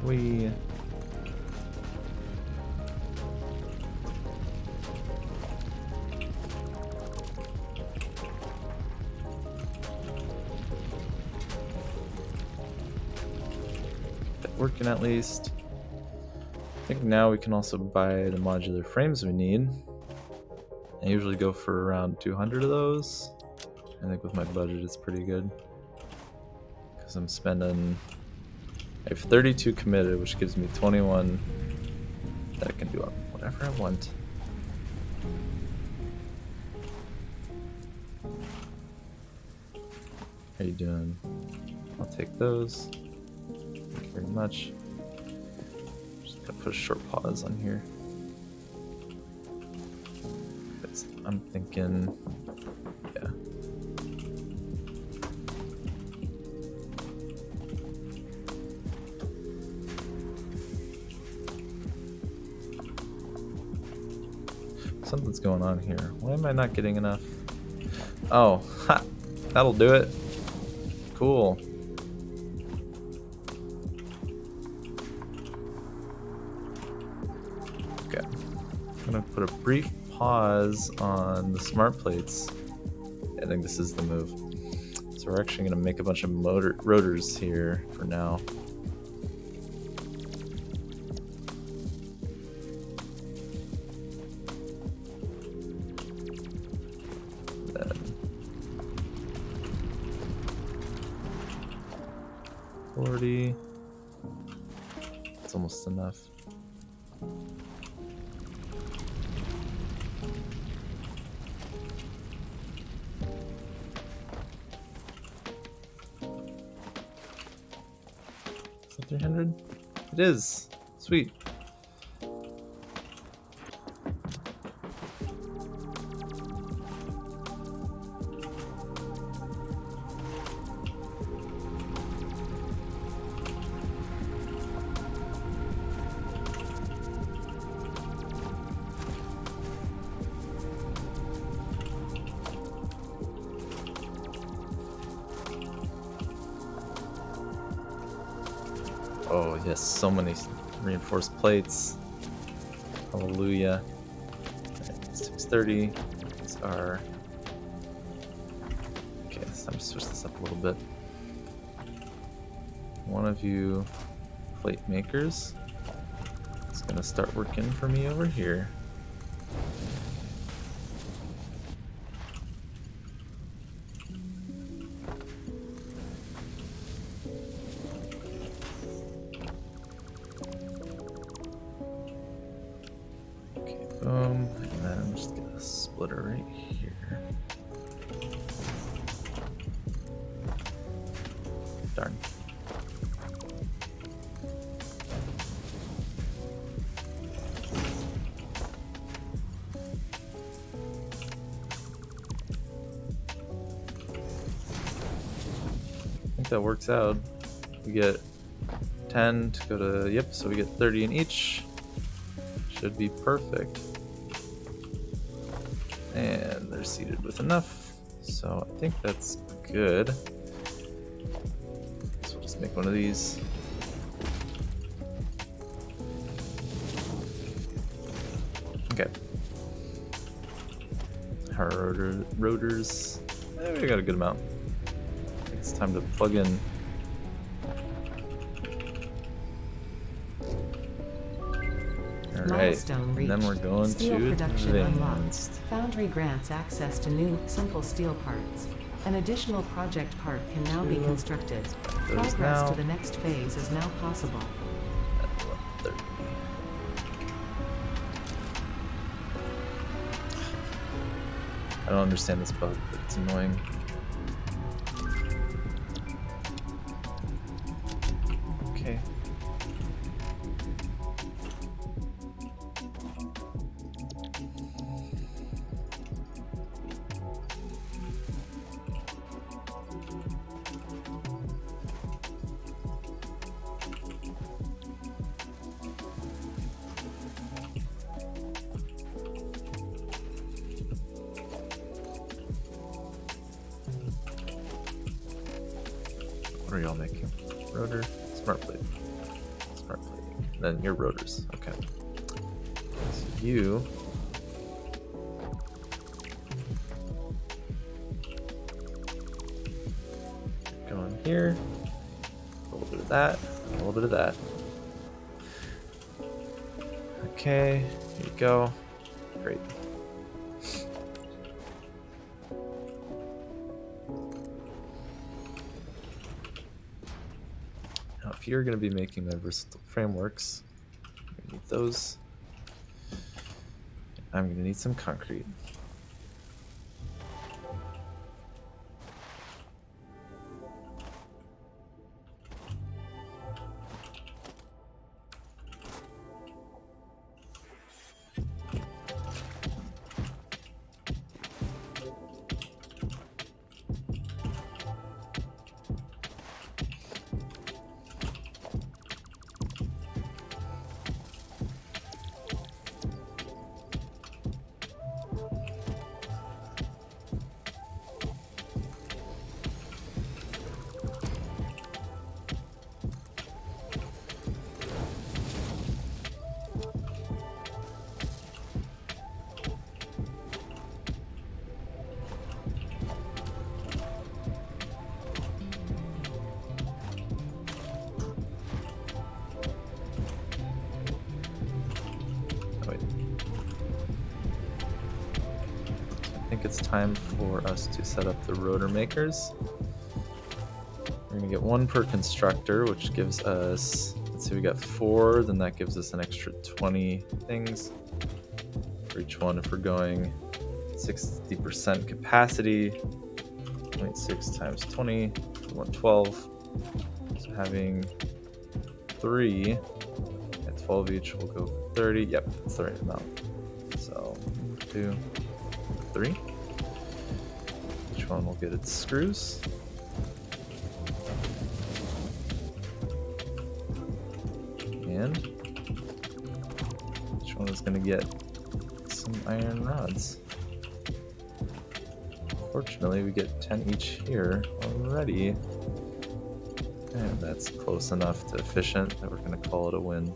We... working at least. I think now we can also buy the modular frames we need. I usually go for around 200 of those. I think with my budget it's pretty good. Because I'm spending... I have 32 committed, which gives me 21 that I can do whatever I want. How you doing? I'll take those. Thank you very much. Just gonna put a short pause on here. I'm thinking, yeah. Something's going on here. Why am I not getting enough? Oh, ha! That'll do it. Cool. Okay. I'm gonna put a brief pause on the smart plates. I think this is the move. So we're actually gonna make a bunch of rotors here for now. 40. It's almost enough. Is it 300? It is. Sweet. Oh yes, so many reinforced plates. Hallelujah. Alright, 630. These are... Okay, it's time to switch this up a little bit. One of you plate makers is gonna start working for me over here. Boom, and then I'm just gonna splitter right here. Darn. I think that works out. We get 10 to go to, yep, so we get 30 in each. Should be perfect. And they're seated with enough, so I think that's good. So we'll just make one of these. Okay. Our rotors. We got a good amount. I think it's time to plug in. Alright, and then we're going
Steel
to
production unlocked.
advanced.
Foundry grants access to new, simple steel parts. An additional project part can now be constructed.
Those
Progress
now.
to the next phase is now possible.
I don't understand this bug, but it's annoying. Okay. What are y'all making? Rotor? Smart plate. Smart plate. Then your rotors. Okay. So you... go in here. A little bit of that. A little bit of that. Okay. Here you go. Great. Now, if you're going to be making my versatile frameworks, I'm going to need those. I'm going to need some concrete. I think it's time for us to set up the rotor makers. We're gonna get 1 per constructor, which gives us, let's see, we got 4, then that gives us an extra 20 things for each one. If we're going 60% capacity, 0.6 times 20, we want 12. So having 3 at 12 each will go for 30. Yep, that's the right amount. So 2, 3. Each one will get its screws. And each one is going to get some iron rods. Fortunately, we get 10 each here already. And that's close enough to efficient that we're going to call it a win.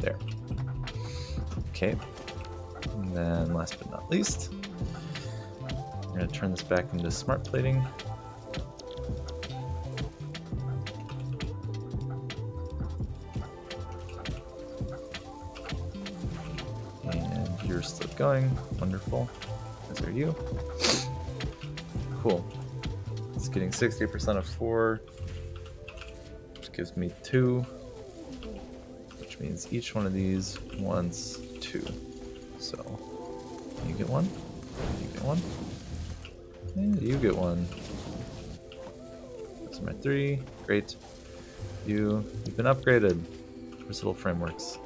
There. Okay. And then last but not least, we're going to turn this back into smart plating. And you're still going. Wonderful. As are you. Cool. It's getting 60% of 4, which gives me 2, which means each one of these wants 2. So you get 1, you get 1, and you get 1. Those are my 3. Great. You've been upgraded. Versatile frameworks.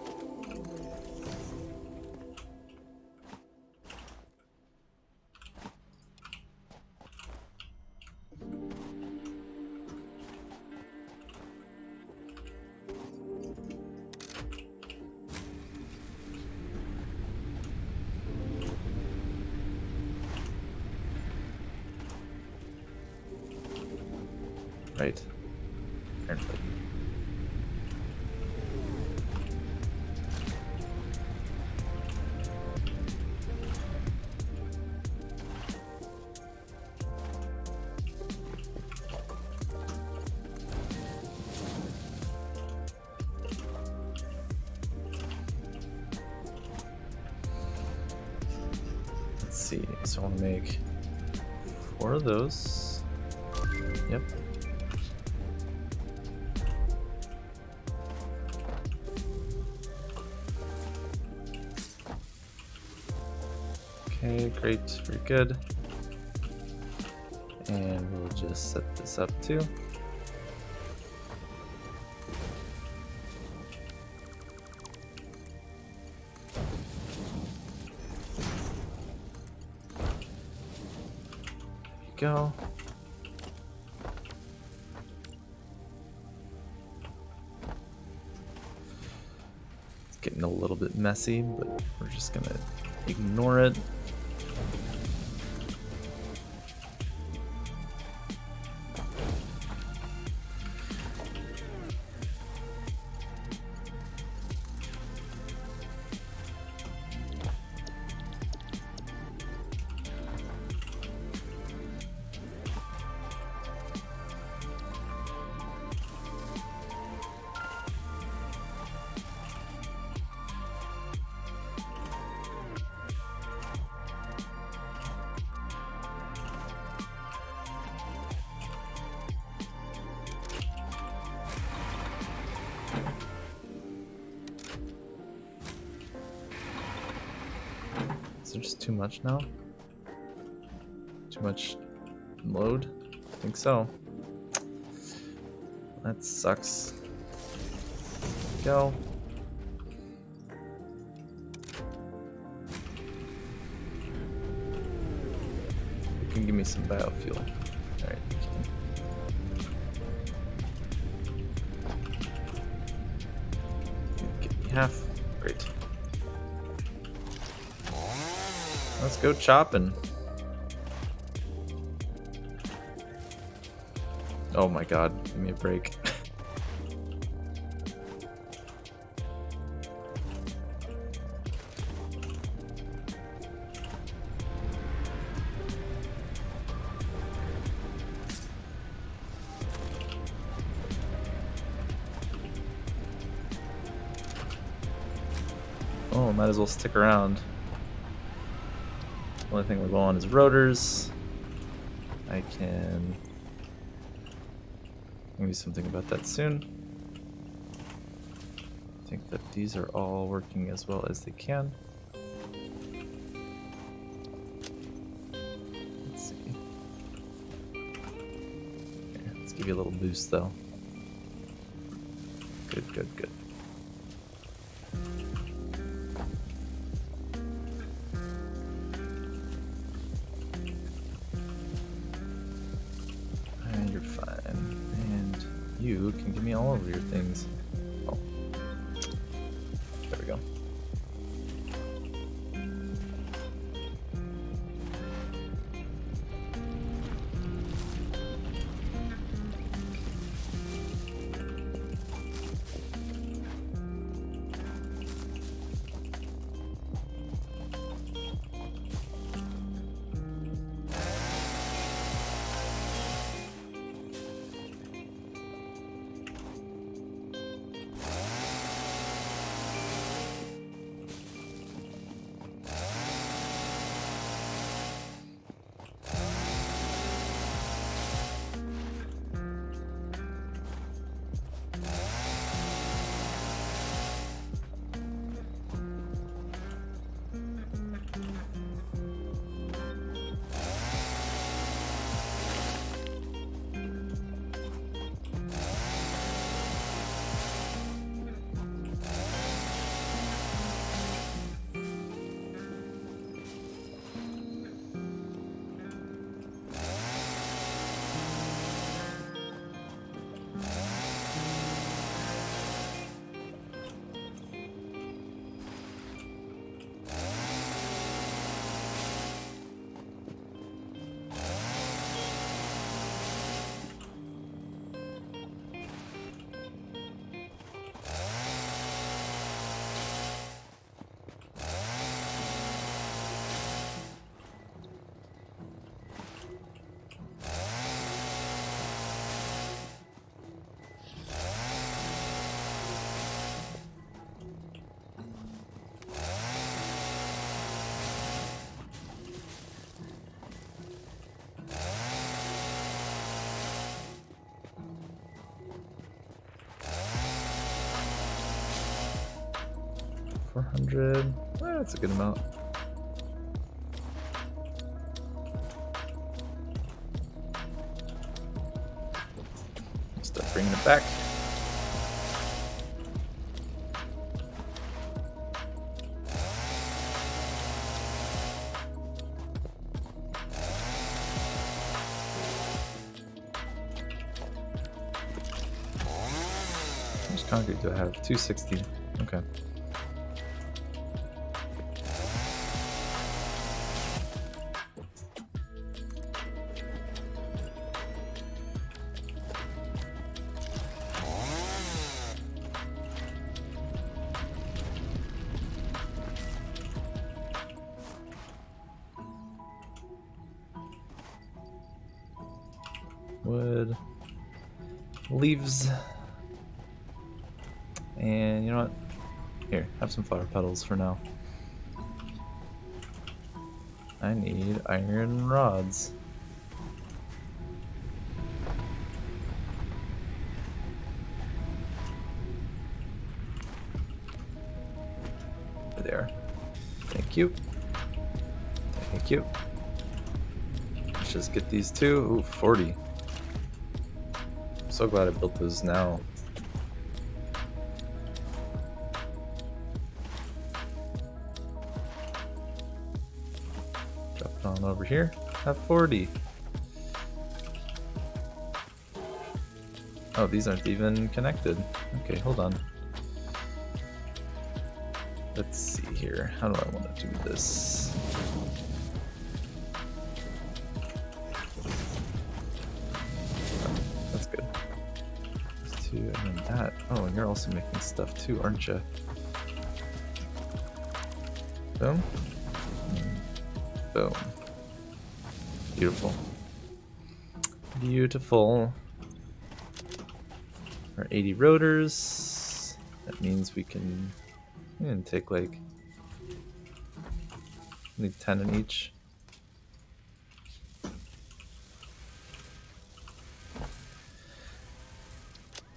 Right. Iron plate. Let's see. So I want to make 4 of those. Yep. Okay, great, very good. And we'll just set this up too. There you go. It's getting a little bit messy, but we're just gonna ignore it. Is there just too much now? Too much load? I think so. That sucks. Go. You can give me some biofuel. Alright, give me half. Great. Let's go chopping. Oh my god, give me a break. we might as well stick around. The only thing we're low on is rotors. I can do something about that soon. I think that these are all working as well as they can. Let's see. Here, let's give you a little boost though. Good, good, good. And you're fine. And you can give me all of your things. Oh. There we go. $400. That's a good amount. Start bringing it back. How much concrete do I have? 260. Okay. Wood, leaves, and you know what? Here, have some flower petals for now. I need iron rods. There. Thank you. Thank you. Let's just get these two. Ooh, 40. So glad I built those now. Drop it on over here. Have 40. Oh, these aren't even connected. Okay, hold on. Let's see here. How do I want to do this? That's good. Two, and then that. Oh, and you're also making stuff too, aren't you? Boom. Boom. Beautiful. Beautiful. Our 80 rotors. That means we can take like Leave 10 in each.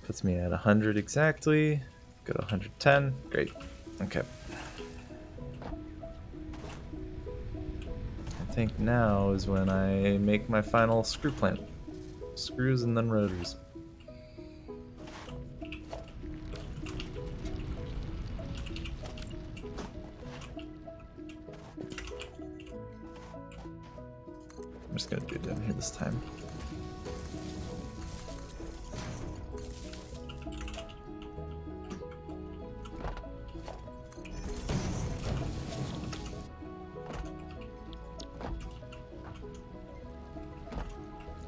Puts me at 100 exactly. Go to 110. Great. Okay. I think now is when I make my final screw plant. Screws and then rotors. I'm just gonna do it down here this time.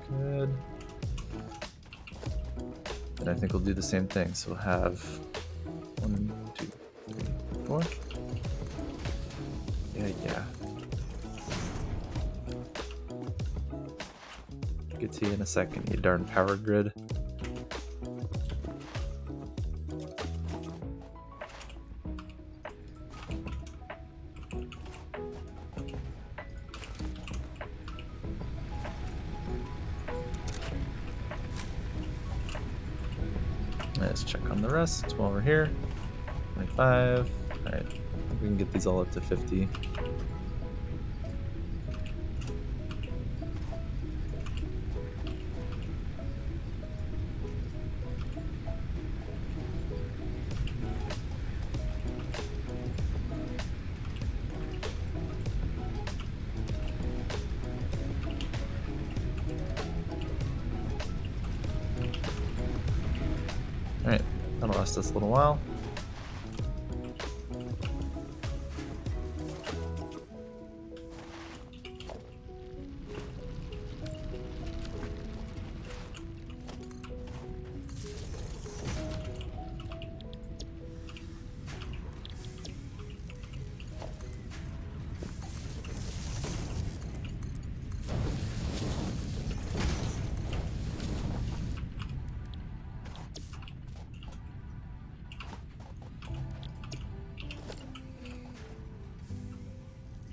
Good. And I think we'll do the same thing. So we'll have 1, 2, 3, 4. Yeah. Get to you in a second, you darn power grid. Let's check on the rest while we're here. 25. Alright, we can get these all up to 50. Alright, that'll last us a little while.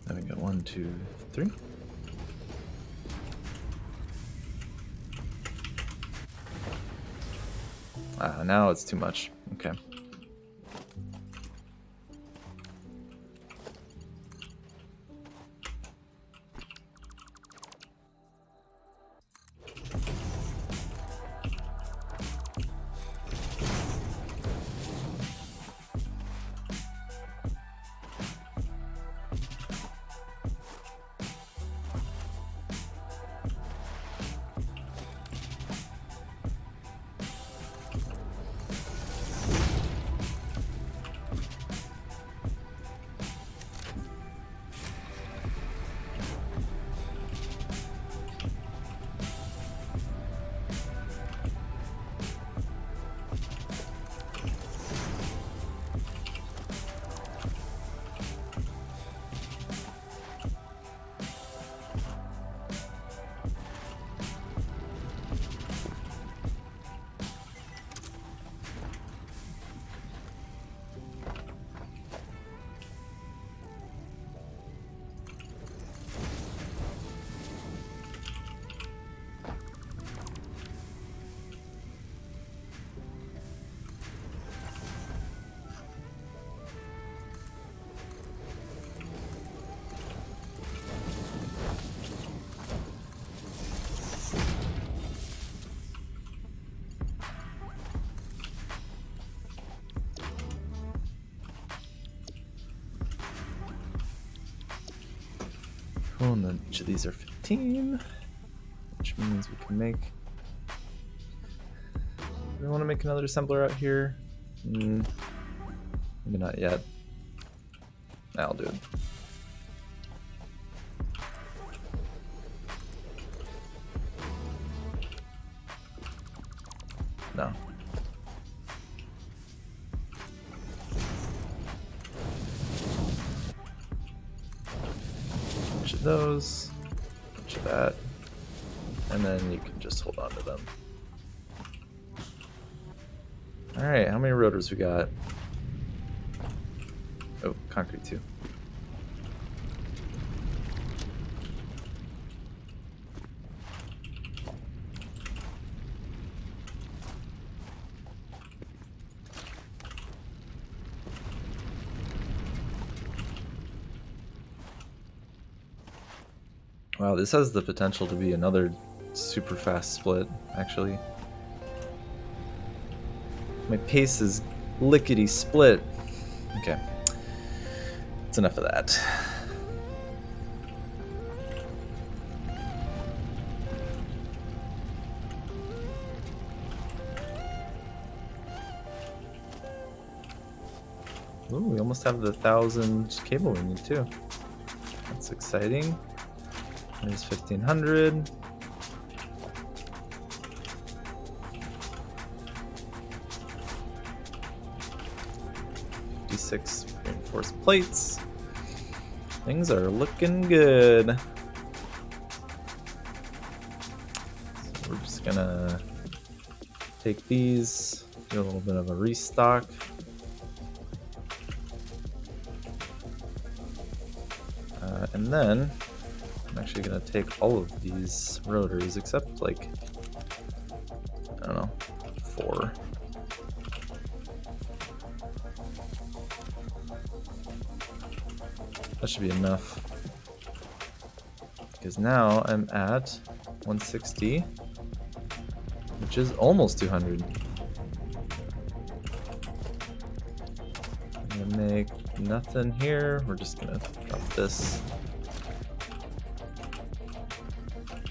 Then we got 1, 2, 3. Now it's too much. Okay. Cool, and then each of these are 15, which means we can make... Do we want to make another assembler out here? Maybe not yet. I'll do it. No. Bunch of those, bunch of that, and then you can just hold on to them. Alright, how many rotors we got? Oh, concrete too. Wow, this has the potential to be another super fast split, actually. My pace is lickety split. Okay. That's enough of that. Ooh, we almost have the 1,000 cable we need too. That's exciting. There's 1,500. Six reinforced plates. Things are looking good. So we're just gonna take these, do a little bit of a restock. And then I'm actually gonna take all of these rotors except like, I don't know, 4. That should be enough. Because now I'm at 160, which is almost 200. I'm gonna make nothing here. We're just gonna drop this.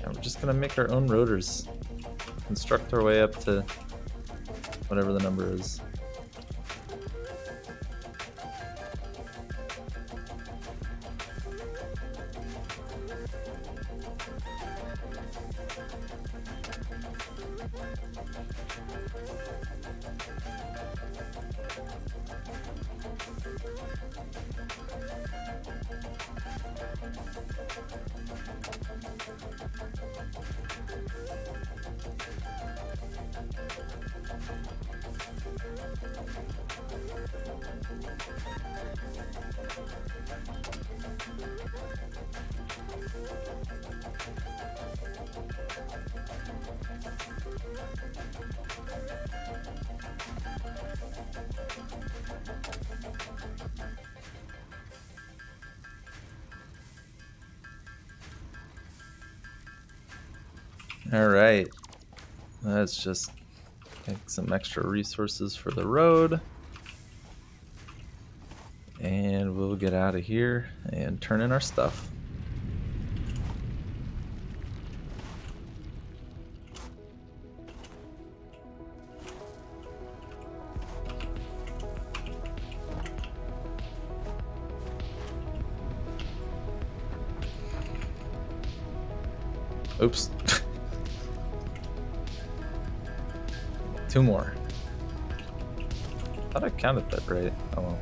And we're just gonna make our own rotors. Construct our way up to whatever the number is. All right, let's just take some extra resources for the road, and we'll get out of here and turn in our stuff. Oops. 2 more. Thought I counted that right. Oh well.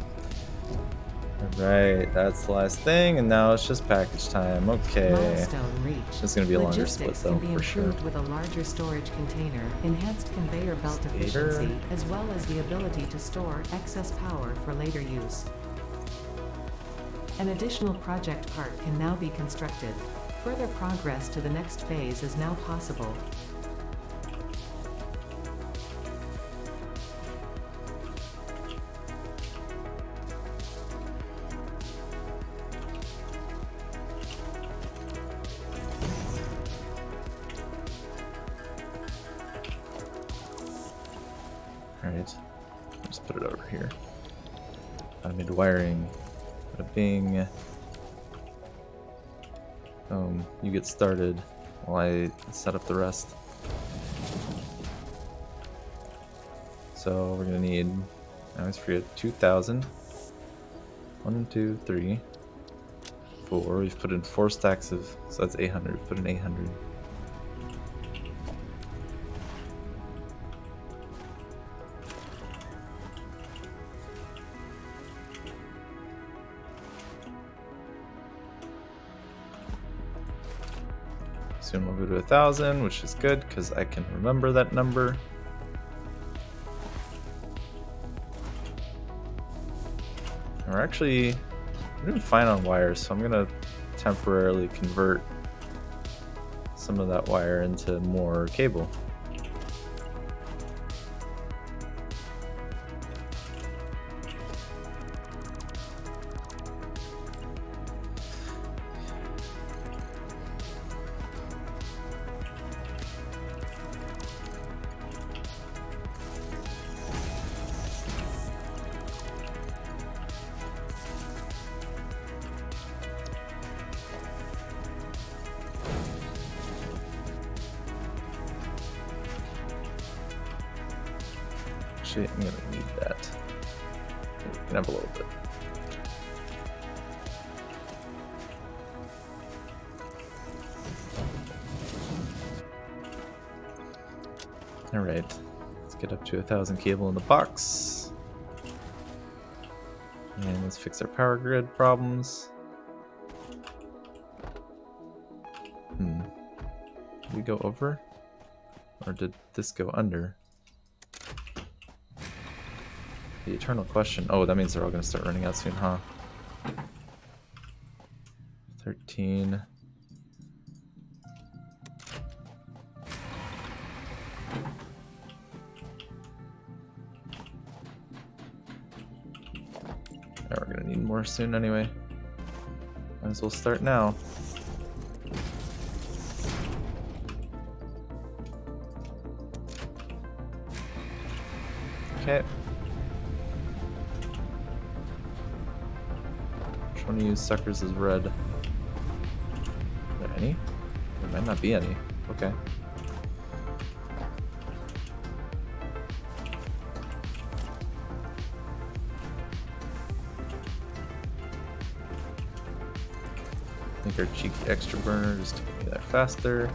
Alright, that's the last thing, and now it's just package time. Okay.
Milestone reached.
It's gonna be a longer split
Logistics
though,
can be
for sure.
improved with a larger storage container, enhanced conveyor belt
Stator.
efficiency, as well as the ability to store excess power for later use. An additional project part can now be constructed. Further progress to the next phase is now possible.
Alright, just put it over here. Automated wiring. Bada bing. You get started while I set up the rest. So we're gonna need, I always forget, 2,000. 1, 2, 3, 4. We've put in 4 stacks of, so that's 800. We've put in 800. Soon we'll go to 1,000, which is good because I can remember that number. And we're actually doing fine on wires, so I'm gonna temporarily convert some of that wire into more cable. Actually, I'm gonna need that. You can have a little bit. Alright, let's get up to 1,000 cable in the box. And let's fix our power grid problems. Did we go over? Or did this go under? The eternal question. Oh, that means they're all going to start running out soon, huh? 13. Now we're going to need more soon anyway. Might as well start now. Okay. Which one of you suckers is red? Are there any? There might not be any. Okay. I think our cheeky extra burner is taking me there faster.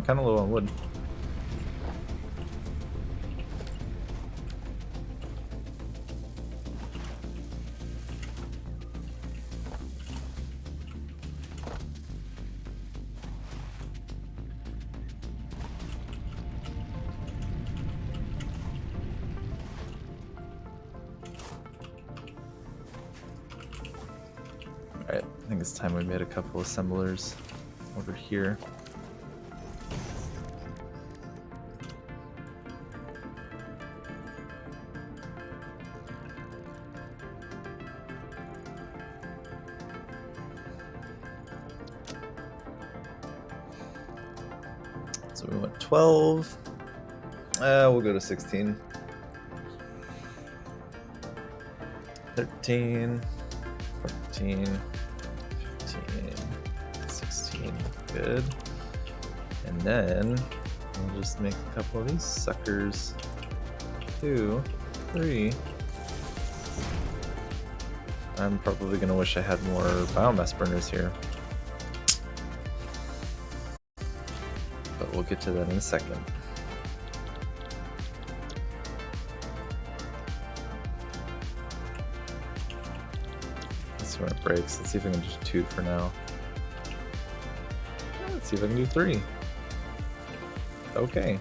Kind of low on wood. Alright, I think it's time we made a couple assemblers over here. So we went 12. We'll go to 16. 13. 14. 15. 16. Good. And then we'll just make a couple of these suckers. 2, 3. I'm probably gonna wish I had more biomass burners here. But we'll get to that in a second. Let's see when it breaks. Let's see if I can do 2 for now. Let's see if I can do 3. Okay.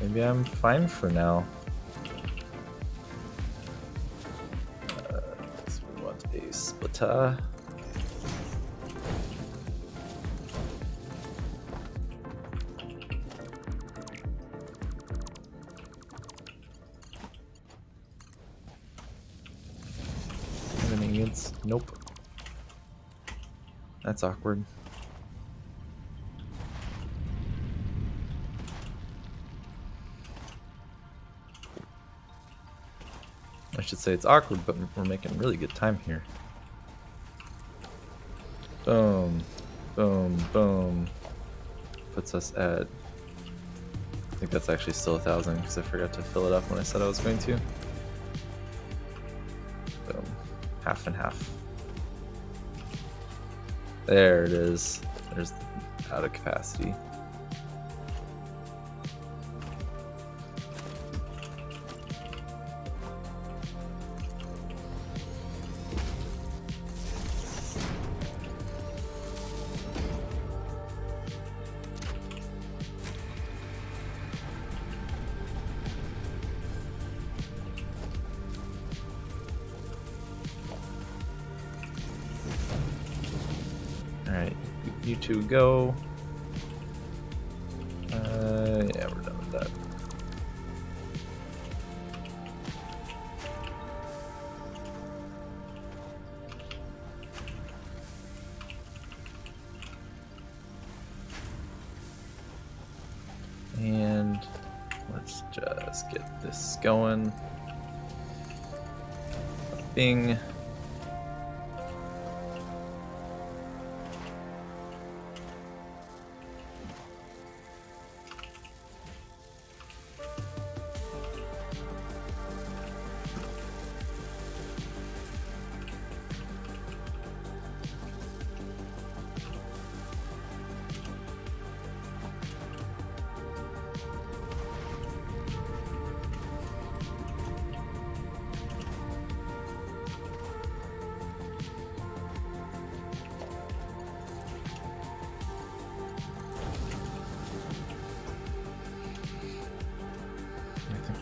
Maybe I'm fine for now. So we want a splitter. Nope. That's awkward. I should say it's awkward, but we're making really good time here. Boom. Boom. Boom. Puts us at... I think that's actually still 1,000 because I forgot to fill it up when I said I was going to. Boom. Half and half. There it is. There's the out of capacity. Alright, you two go. Yeah, we're done with that. Let's get this going. Bing.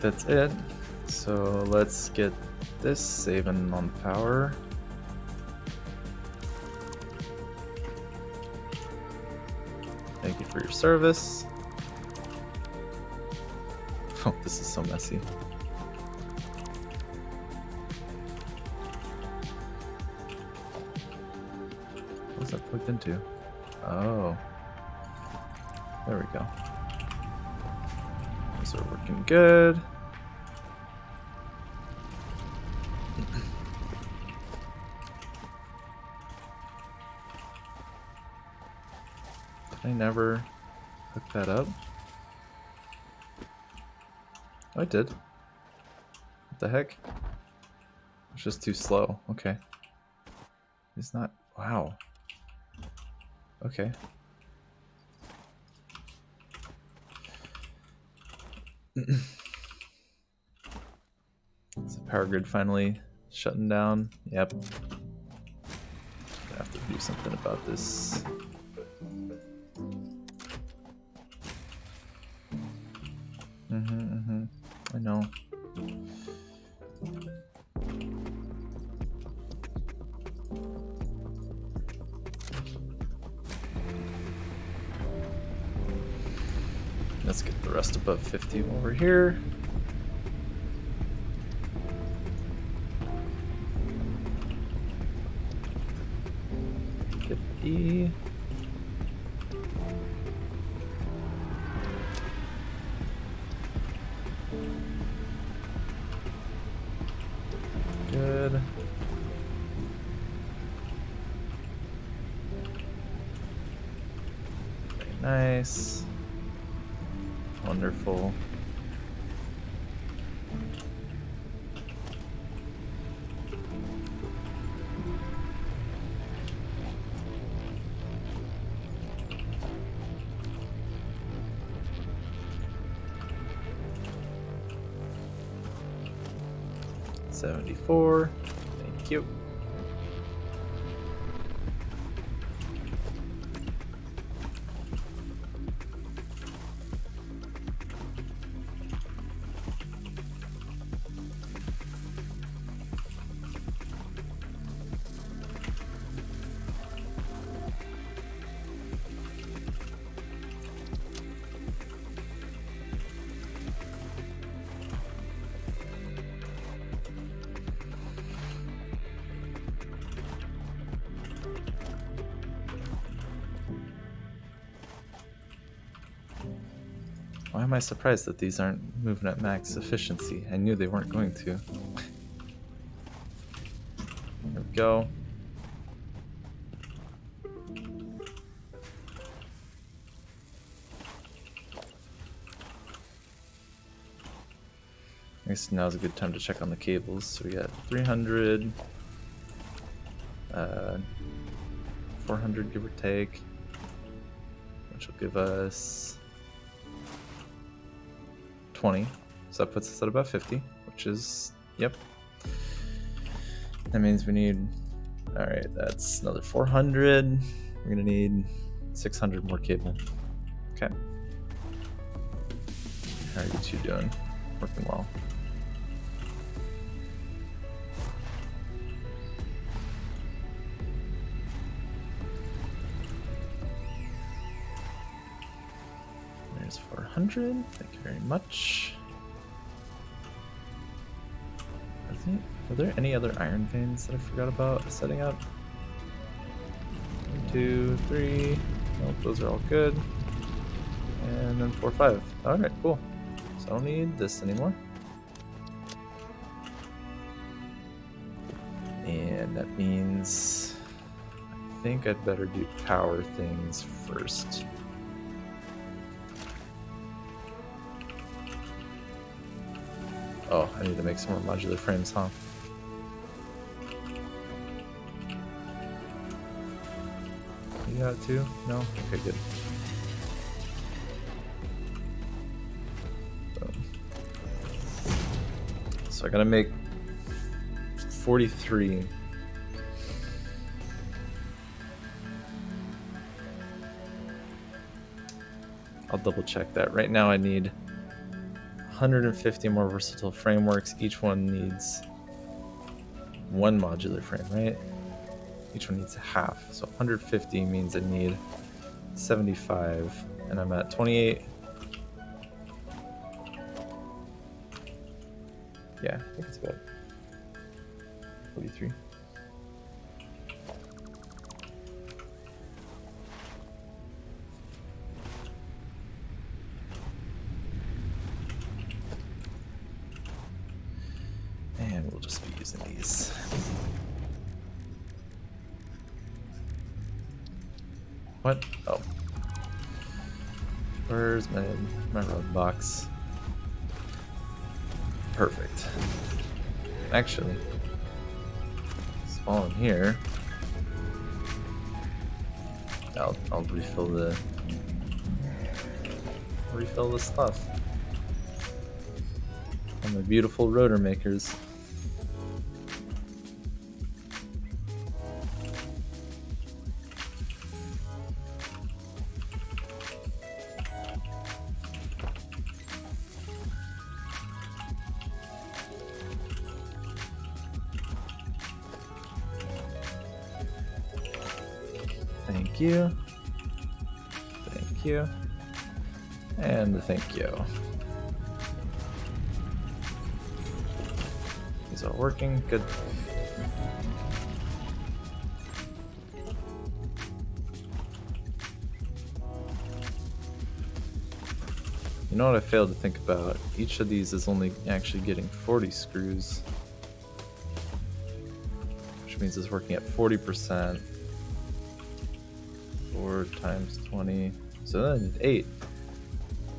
That's it. So let's get this saving on power. Thank you for your service. Oh, this is so messy. What's that plugged into? Oh. There we go. Those are working good. Did I never hook that up? Oh, I did. What the heck? It's just too slow. Okay. It's not. Wow. Okay. Is the power grid finally shutting down? Yep. Gonna have to do something about this. I know. Let's get the rest above 50 while we're here. E. Good. Very nice. Wonderful. $74. Thank you. Why am I surprised that these aren't moving at max efficiency? I knew they weren't going to. There we go. I guess now's a good time to check on the cables. So we got 300, 400 give or take, which will give us 20. So that puts us at about 50, which is, yep. That means we need, all right, that's another 400. We're gonna need 600 more cable. Okay. How are you two doing? Working well. There's 400. Thank you very much. Are there any other iron veins that I forgot about setting up? 1, 2, 3. Nope, those are all good. And then 4, 5. Alright, cool. So don't need this anymore. And that means I think I'd better do tower things first. Oh, I need to make some more modular frames, huh? You got it too? No? Okay, good. So I gotta make 43. I'll double check that. Right now I need 150 more versatile frameworks. Each one needs one modular frame, right? Each one needs half. So 150 means I need 75, and I'm at 28. Yeah, I think it's about 43. And we'll just be using these. What? Oh. Where's my road box? Perfect. Actually, spawn in here. I'll refill the stuff. And my beautiful rotor makers. Thank you. Thank you. And thank you. These are working. Good. You know what I failed to think about? Each of these is only actually getting 40 screws. Which means it's working at 40%. 4 times 20. So then I need 8.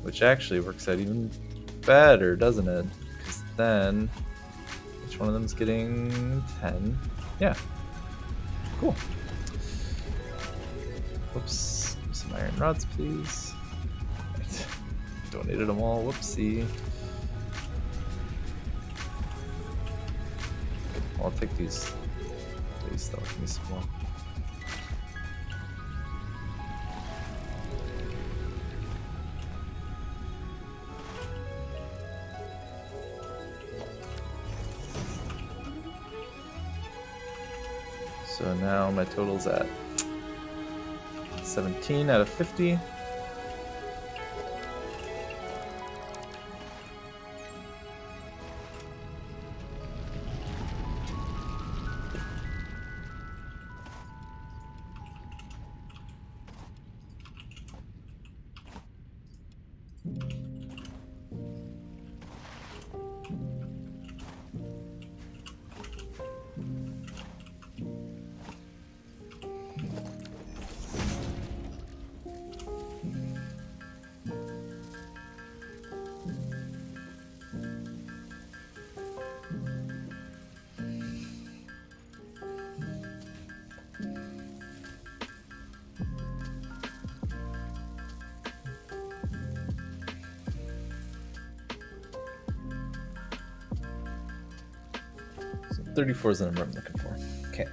Which actually works out even better, doesn't it? Because then each one of them is getting 10. Yeah. Cool. Whoops. Some iron rods, please. Donated them all. Whoopsie. I'll take these. Please stop me some more. So now my total's at 17 out of 50. So 34 is the number I'm looking for. Okay.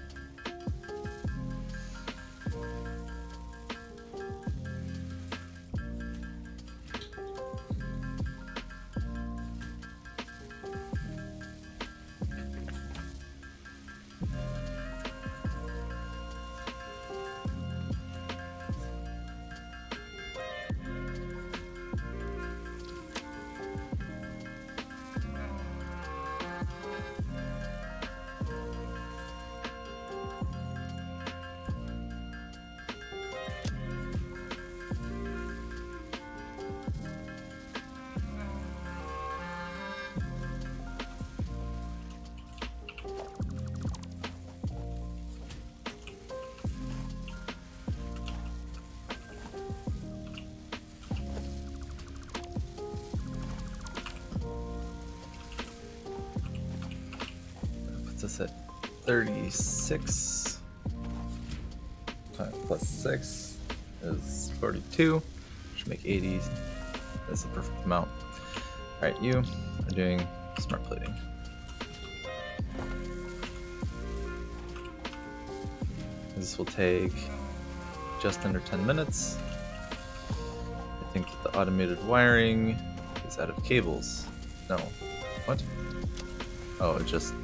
puts us at 36. Plus 6 is 42. Should make 80. That's the perfect amount. Alright, you are doing smart plating. This will take just under 10 minutes. I think the automated wiring is out of cables. No. What? Oh, it just...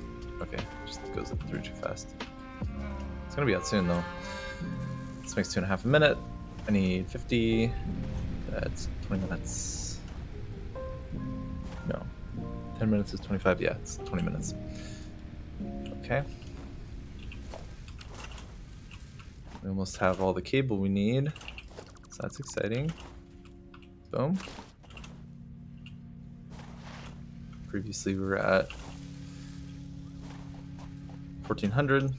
Okay, just goes through too fast. It's gonna be out soon though. This makes 2.5 a minute. I need 50. That's 20 minutes. No. 10 minutes is 25. Yeah, it's 20 minutes. Okay. We almost have all the cable we need. So that's exciting. Boom. Previously we were at 1400.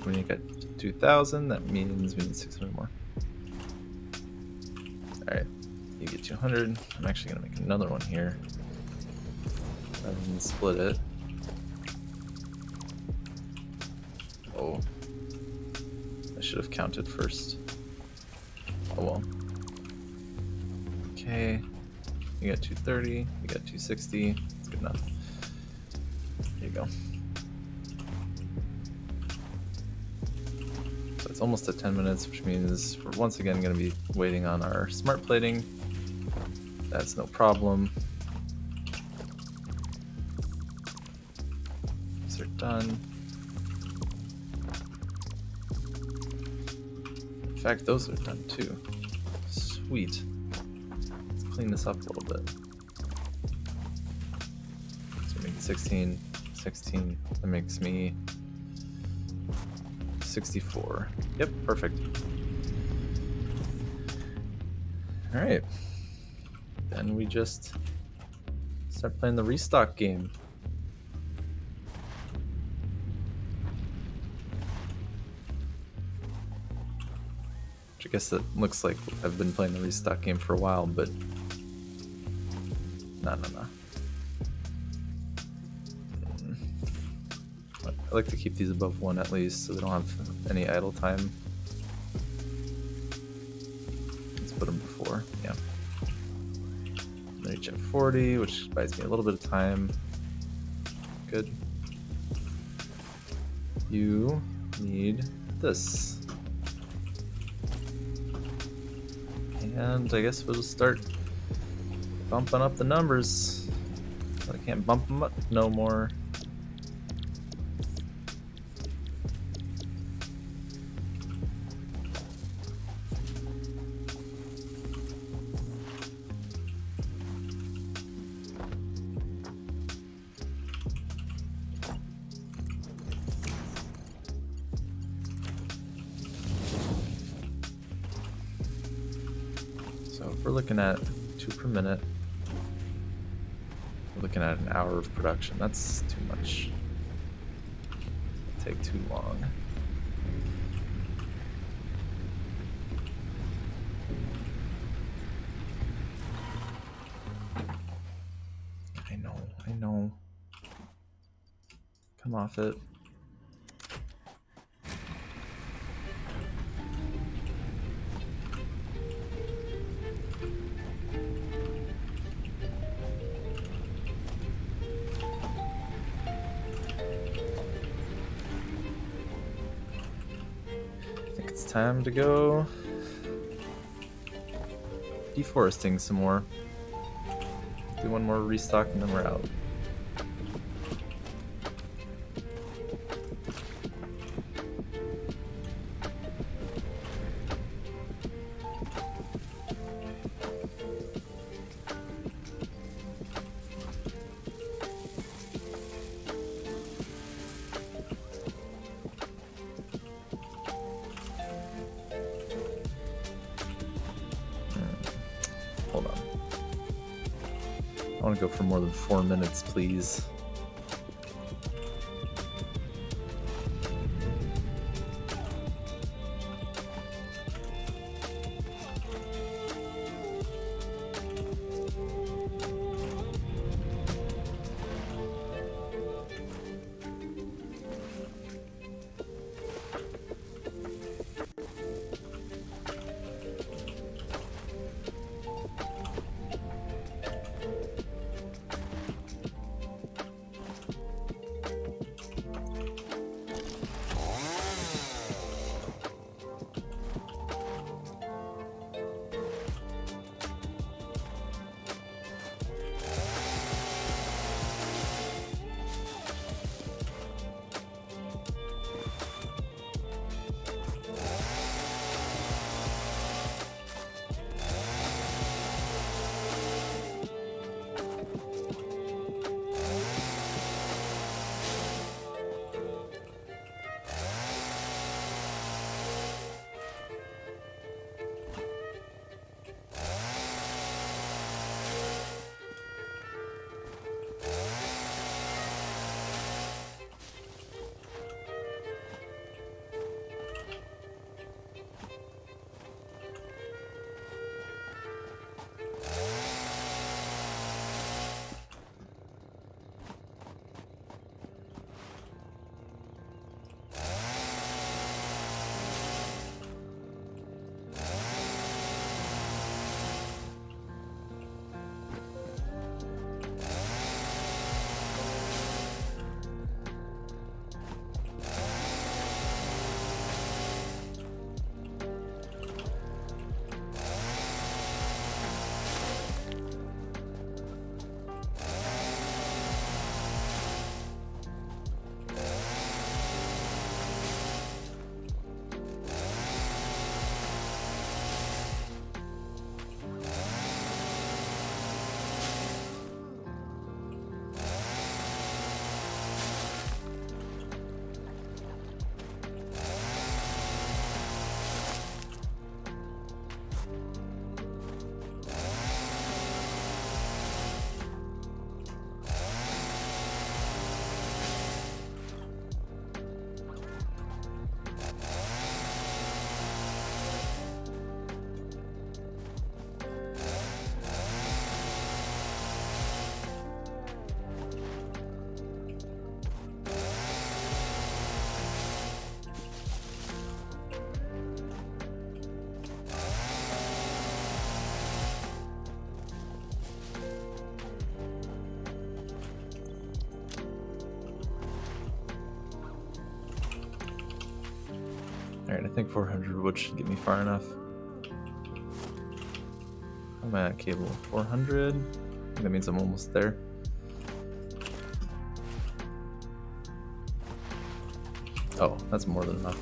We need to get 2000. That means we need 600 more. Alright, you get 200. I'm actually going to make another one here. Rather than split it. Oh. I should have counted first. Oh well. Okay. You got 230. You got 260. That's good enough. There you go. So it's almost at 10 minutes, which means we're once again going to be waiting on our smart plating. That's no problem. These are done. In fact, those are done too. Sweet. Let's clean this up a little bit. So maybe 16, 16. That makes me 64. Yep, perfect. Alright. Then we just start playing the restock game. Which I guess it looks like I've been playing the restock game for a while, but no. I like to keep these above 1 at least, so they don't have any idle time. Let's put them before, yeah. Then reach at 40, which buys me a little bit of time. Good. You need this. And I guess we'll just start bumping up the numbers. I can't bump them up no more. So if we're looking at 2 per minute, we're looking at an hour of production. That's too much. It'll take too long. I know. Come off it. Time to go deforesting some more. Do one more restock and then we're out. Hold on. I want to go for more than 4 minutes, please. Alright, I think 400 wood should get me far enough. How am I at cable? 400? That means I'm almost there. Oh, that's more than enough.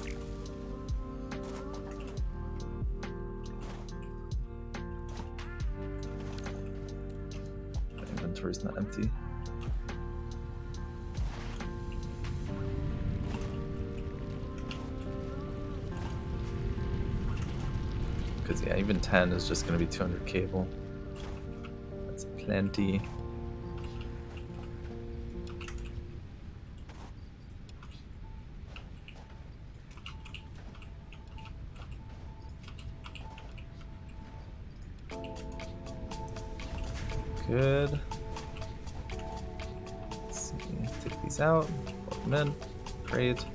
My inventory's not empty. Because, yeah, even 10 is just going to be 200 cable. That's plenty. Good. Let's see. Take these out. Plug them in. Great.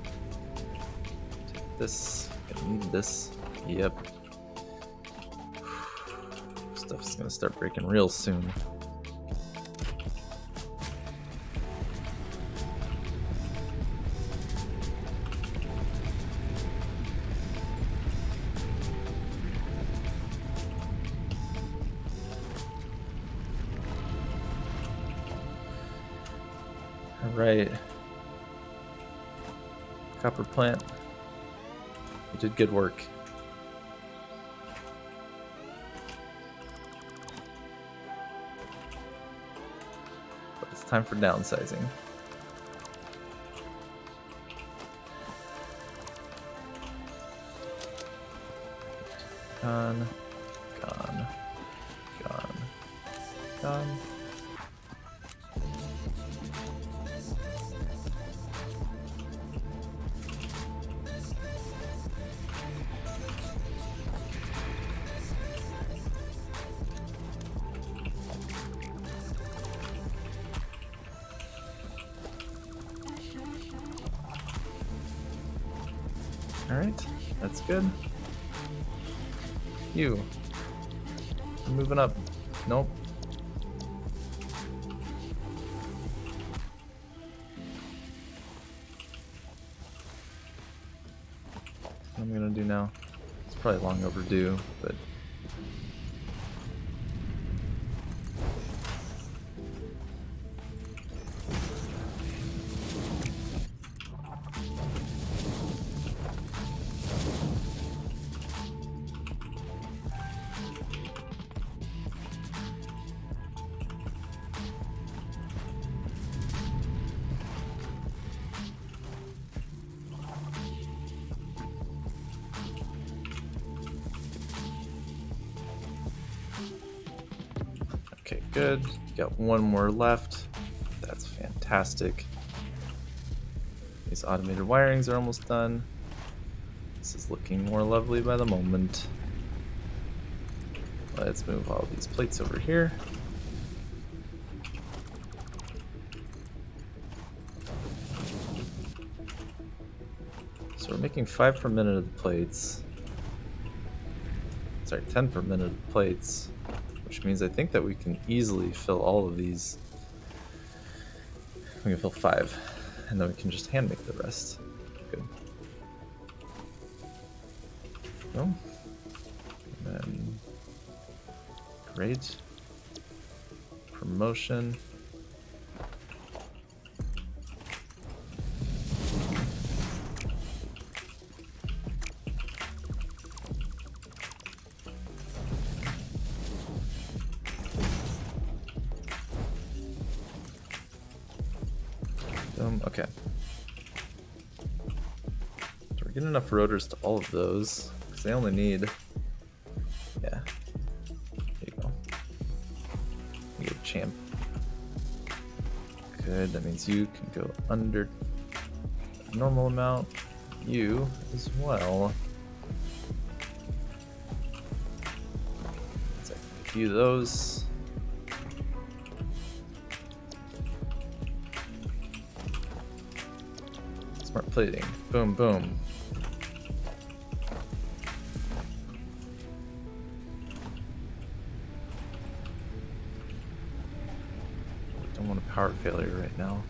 Take this. Gonna need this. Yep. Stuff's gonna start breaking real soon. Alright. Copper plant. You did good work. But it's time for downsizing. Gone. Gone. Gone. Gone. Alright, that's good. You. I'm moving up. Nope. What am I gonna do now? It's probably long overdue, but okay, good. Got one more left. That's fantastic. These automated wirings are almost done. This is looking more lovely by the moment. Let's move all these plates over here. So we're making 5 per minute of the plates. Sorry, 10 per minute of the plates. Which means I think that we can easily fill all of these. We can fill 5. And then we can just hand make the rest. Good. Boom. And then great. Promotion. Okay. So we're getting enough rotors to all of those, because they only need... Yeah. There you go. You get a champ. Good, that means you can go under the normal amount. You as well. Let's take a few of those. Smart plating. Boom, boom. Don't want a power failure right now.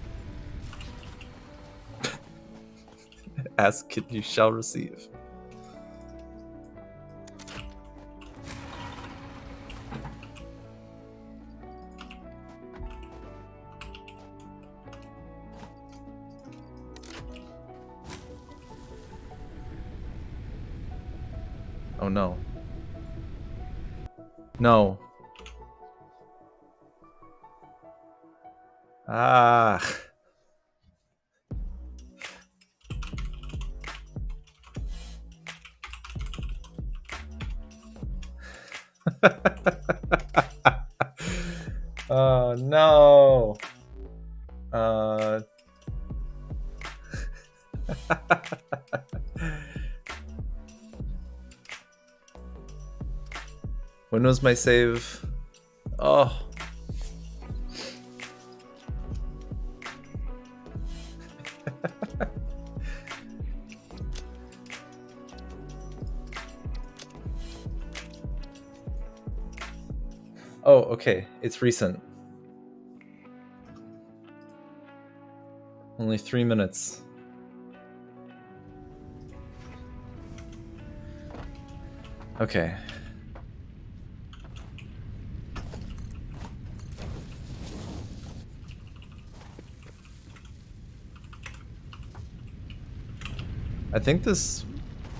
Ask and you shall receive. Oh no. No. Ah. Oh no. Uh. When was my save? Oh. Oh, okay. It's recent. Only 3 minutes. Okay. I think this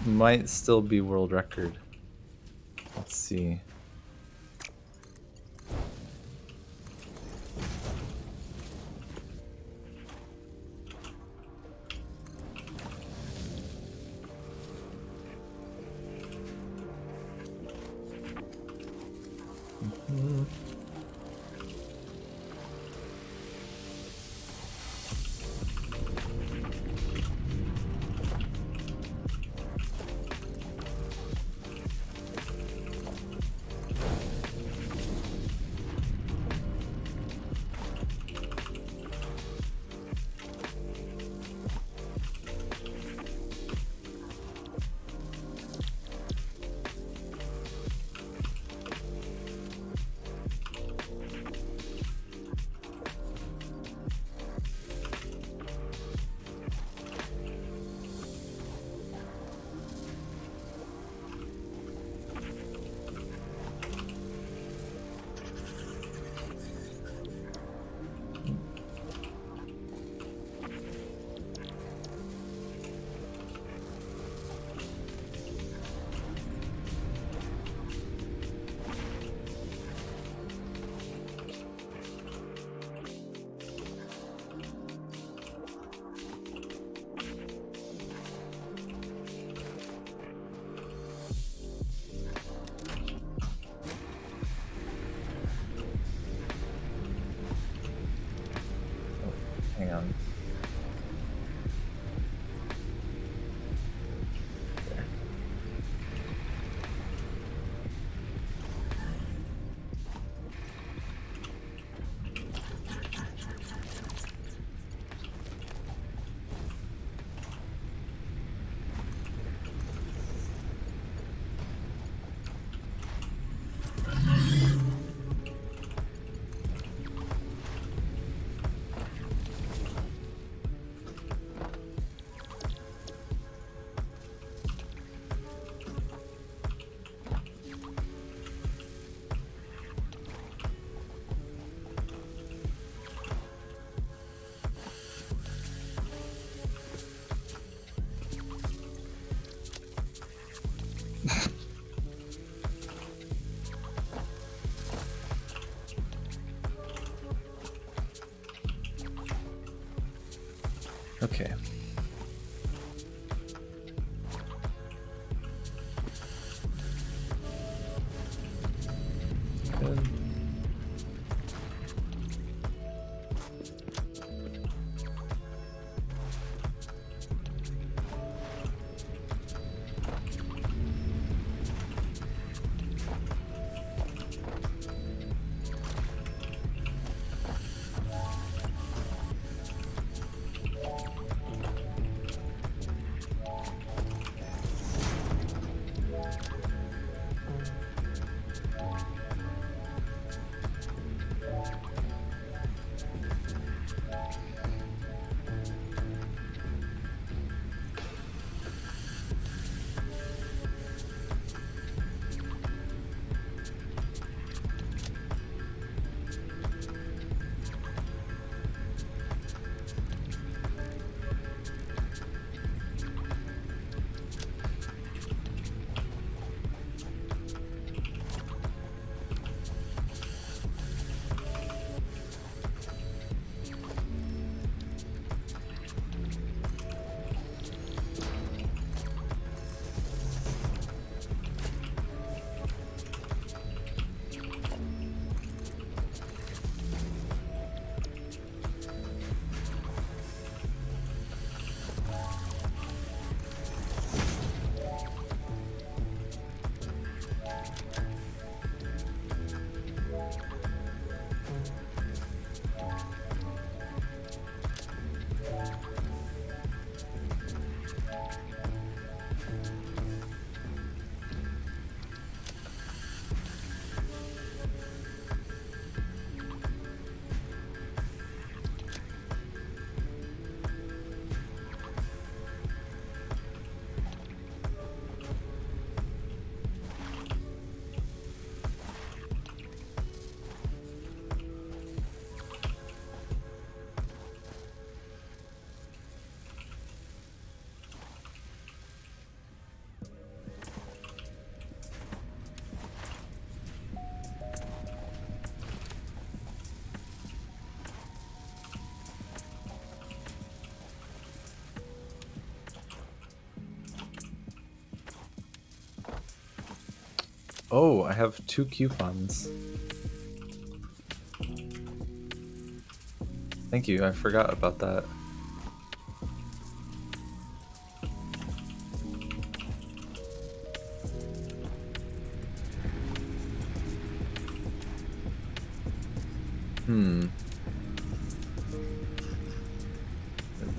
might still be world record. Let's see. Oh, I have 2 coupons. Thank you, I forgot about that.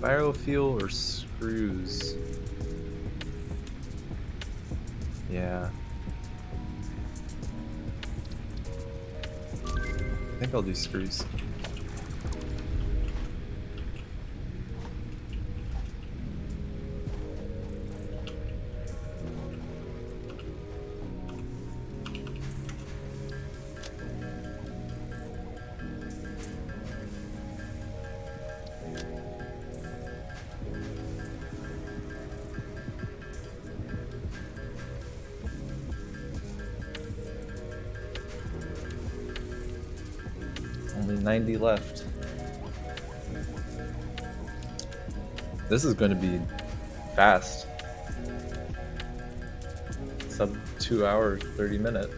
Biofuel or screws? Yeah. I think I'll do screws. Only 90 left. This is going to be fast. Sub 2 hour, 30-minute.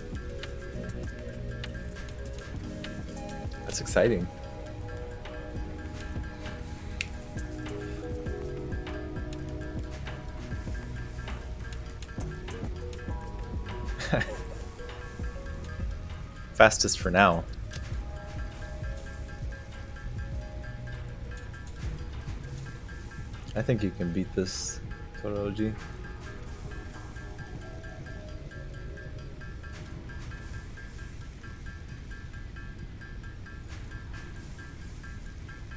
That's exciting. Fastest for now. I think you can beat this, Toroji.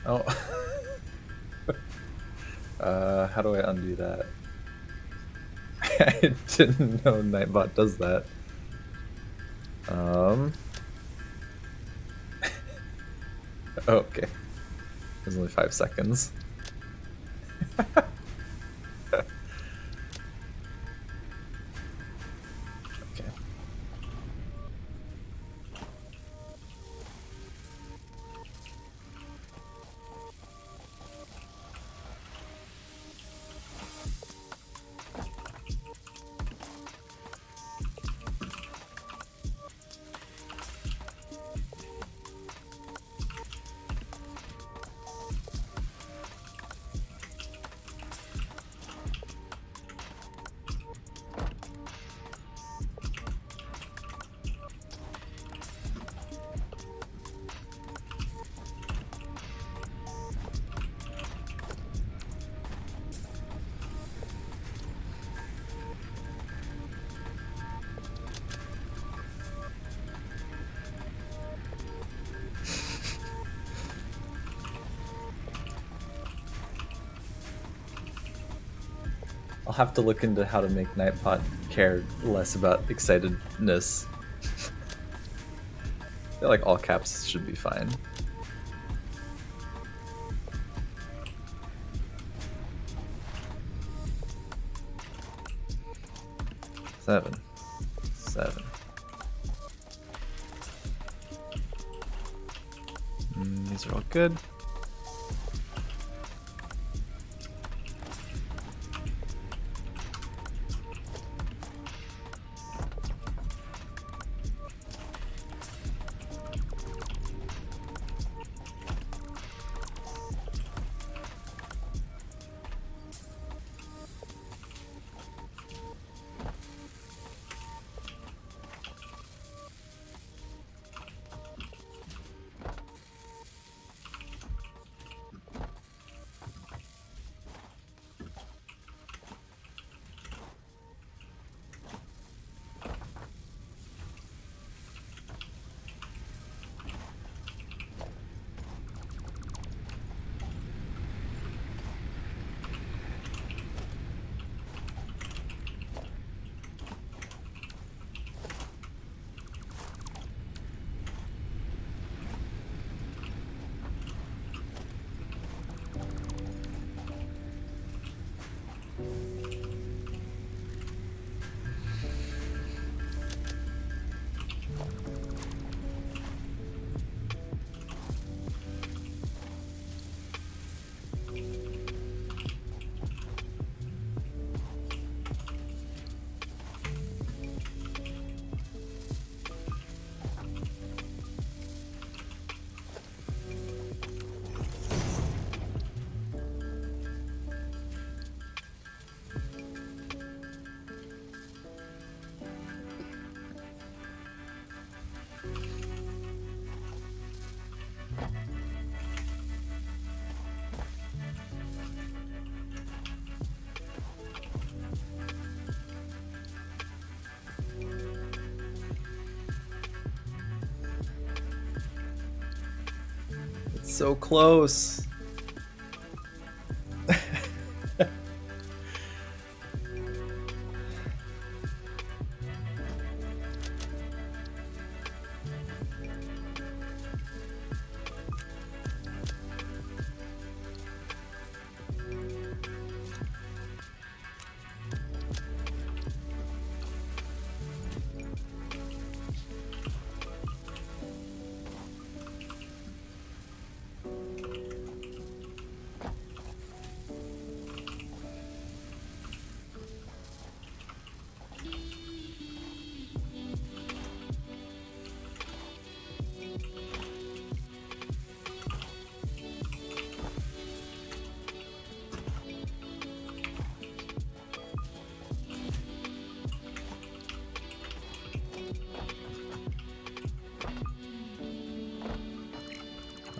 Oh. How do I undo that? I didn't know Nightbot does that. Okay. There's only 5 seconds. Okay. I'll have to look into how to make Nightbot care less about excitedness. I feel like all caps should be fine. Seven. These are all good. So close.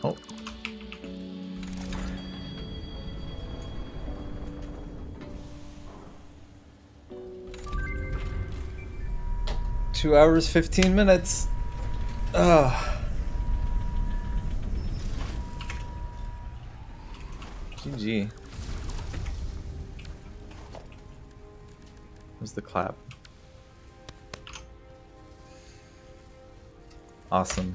Oh. Two hours, 15 minutes. Ugh. GG. Where's the clap? Awesome.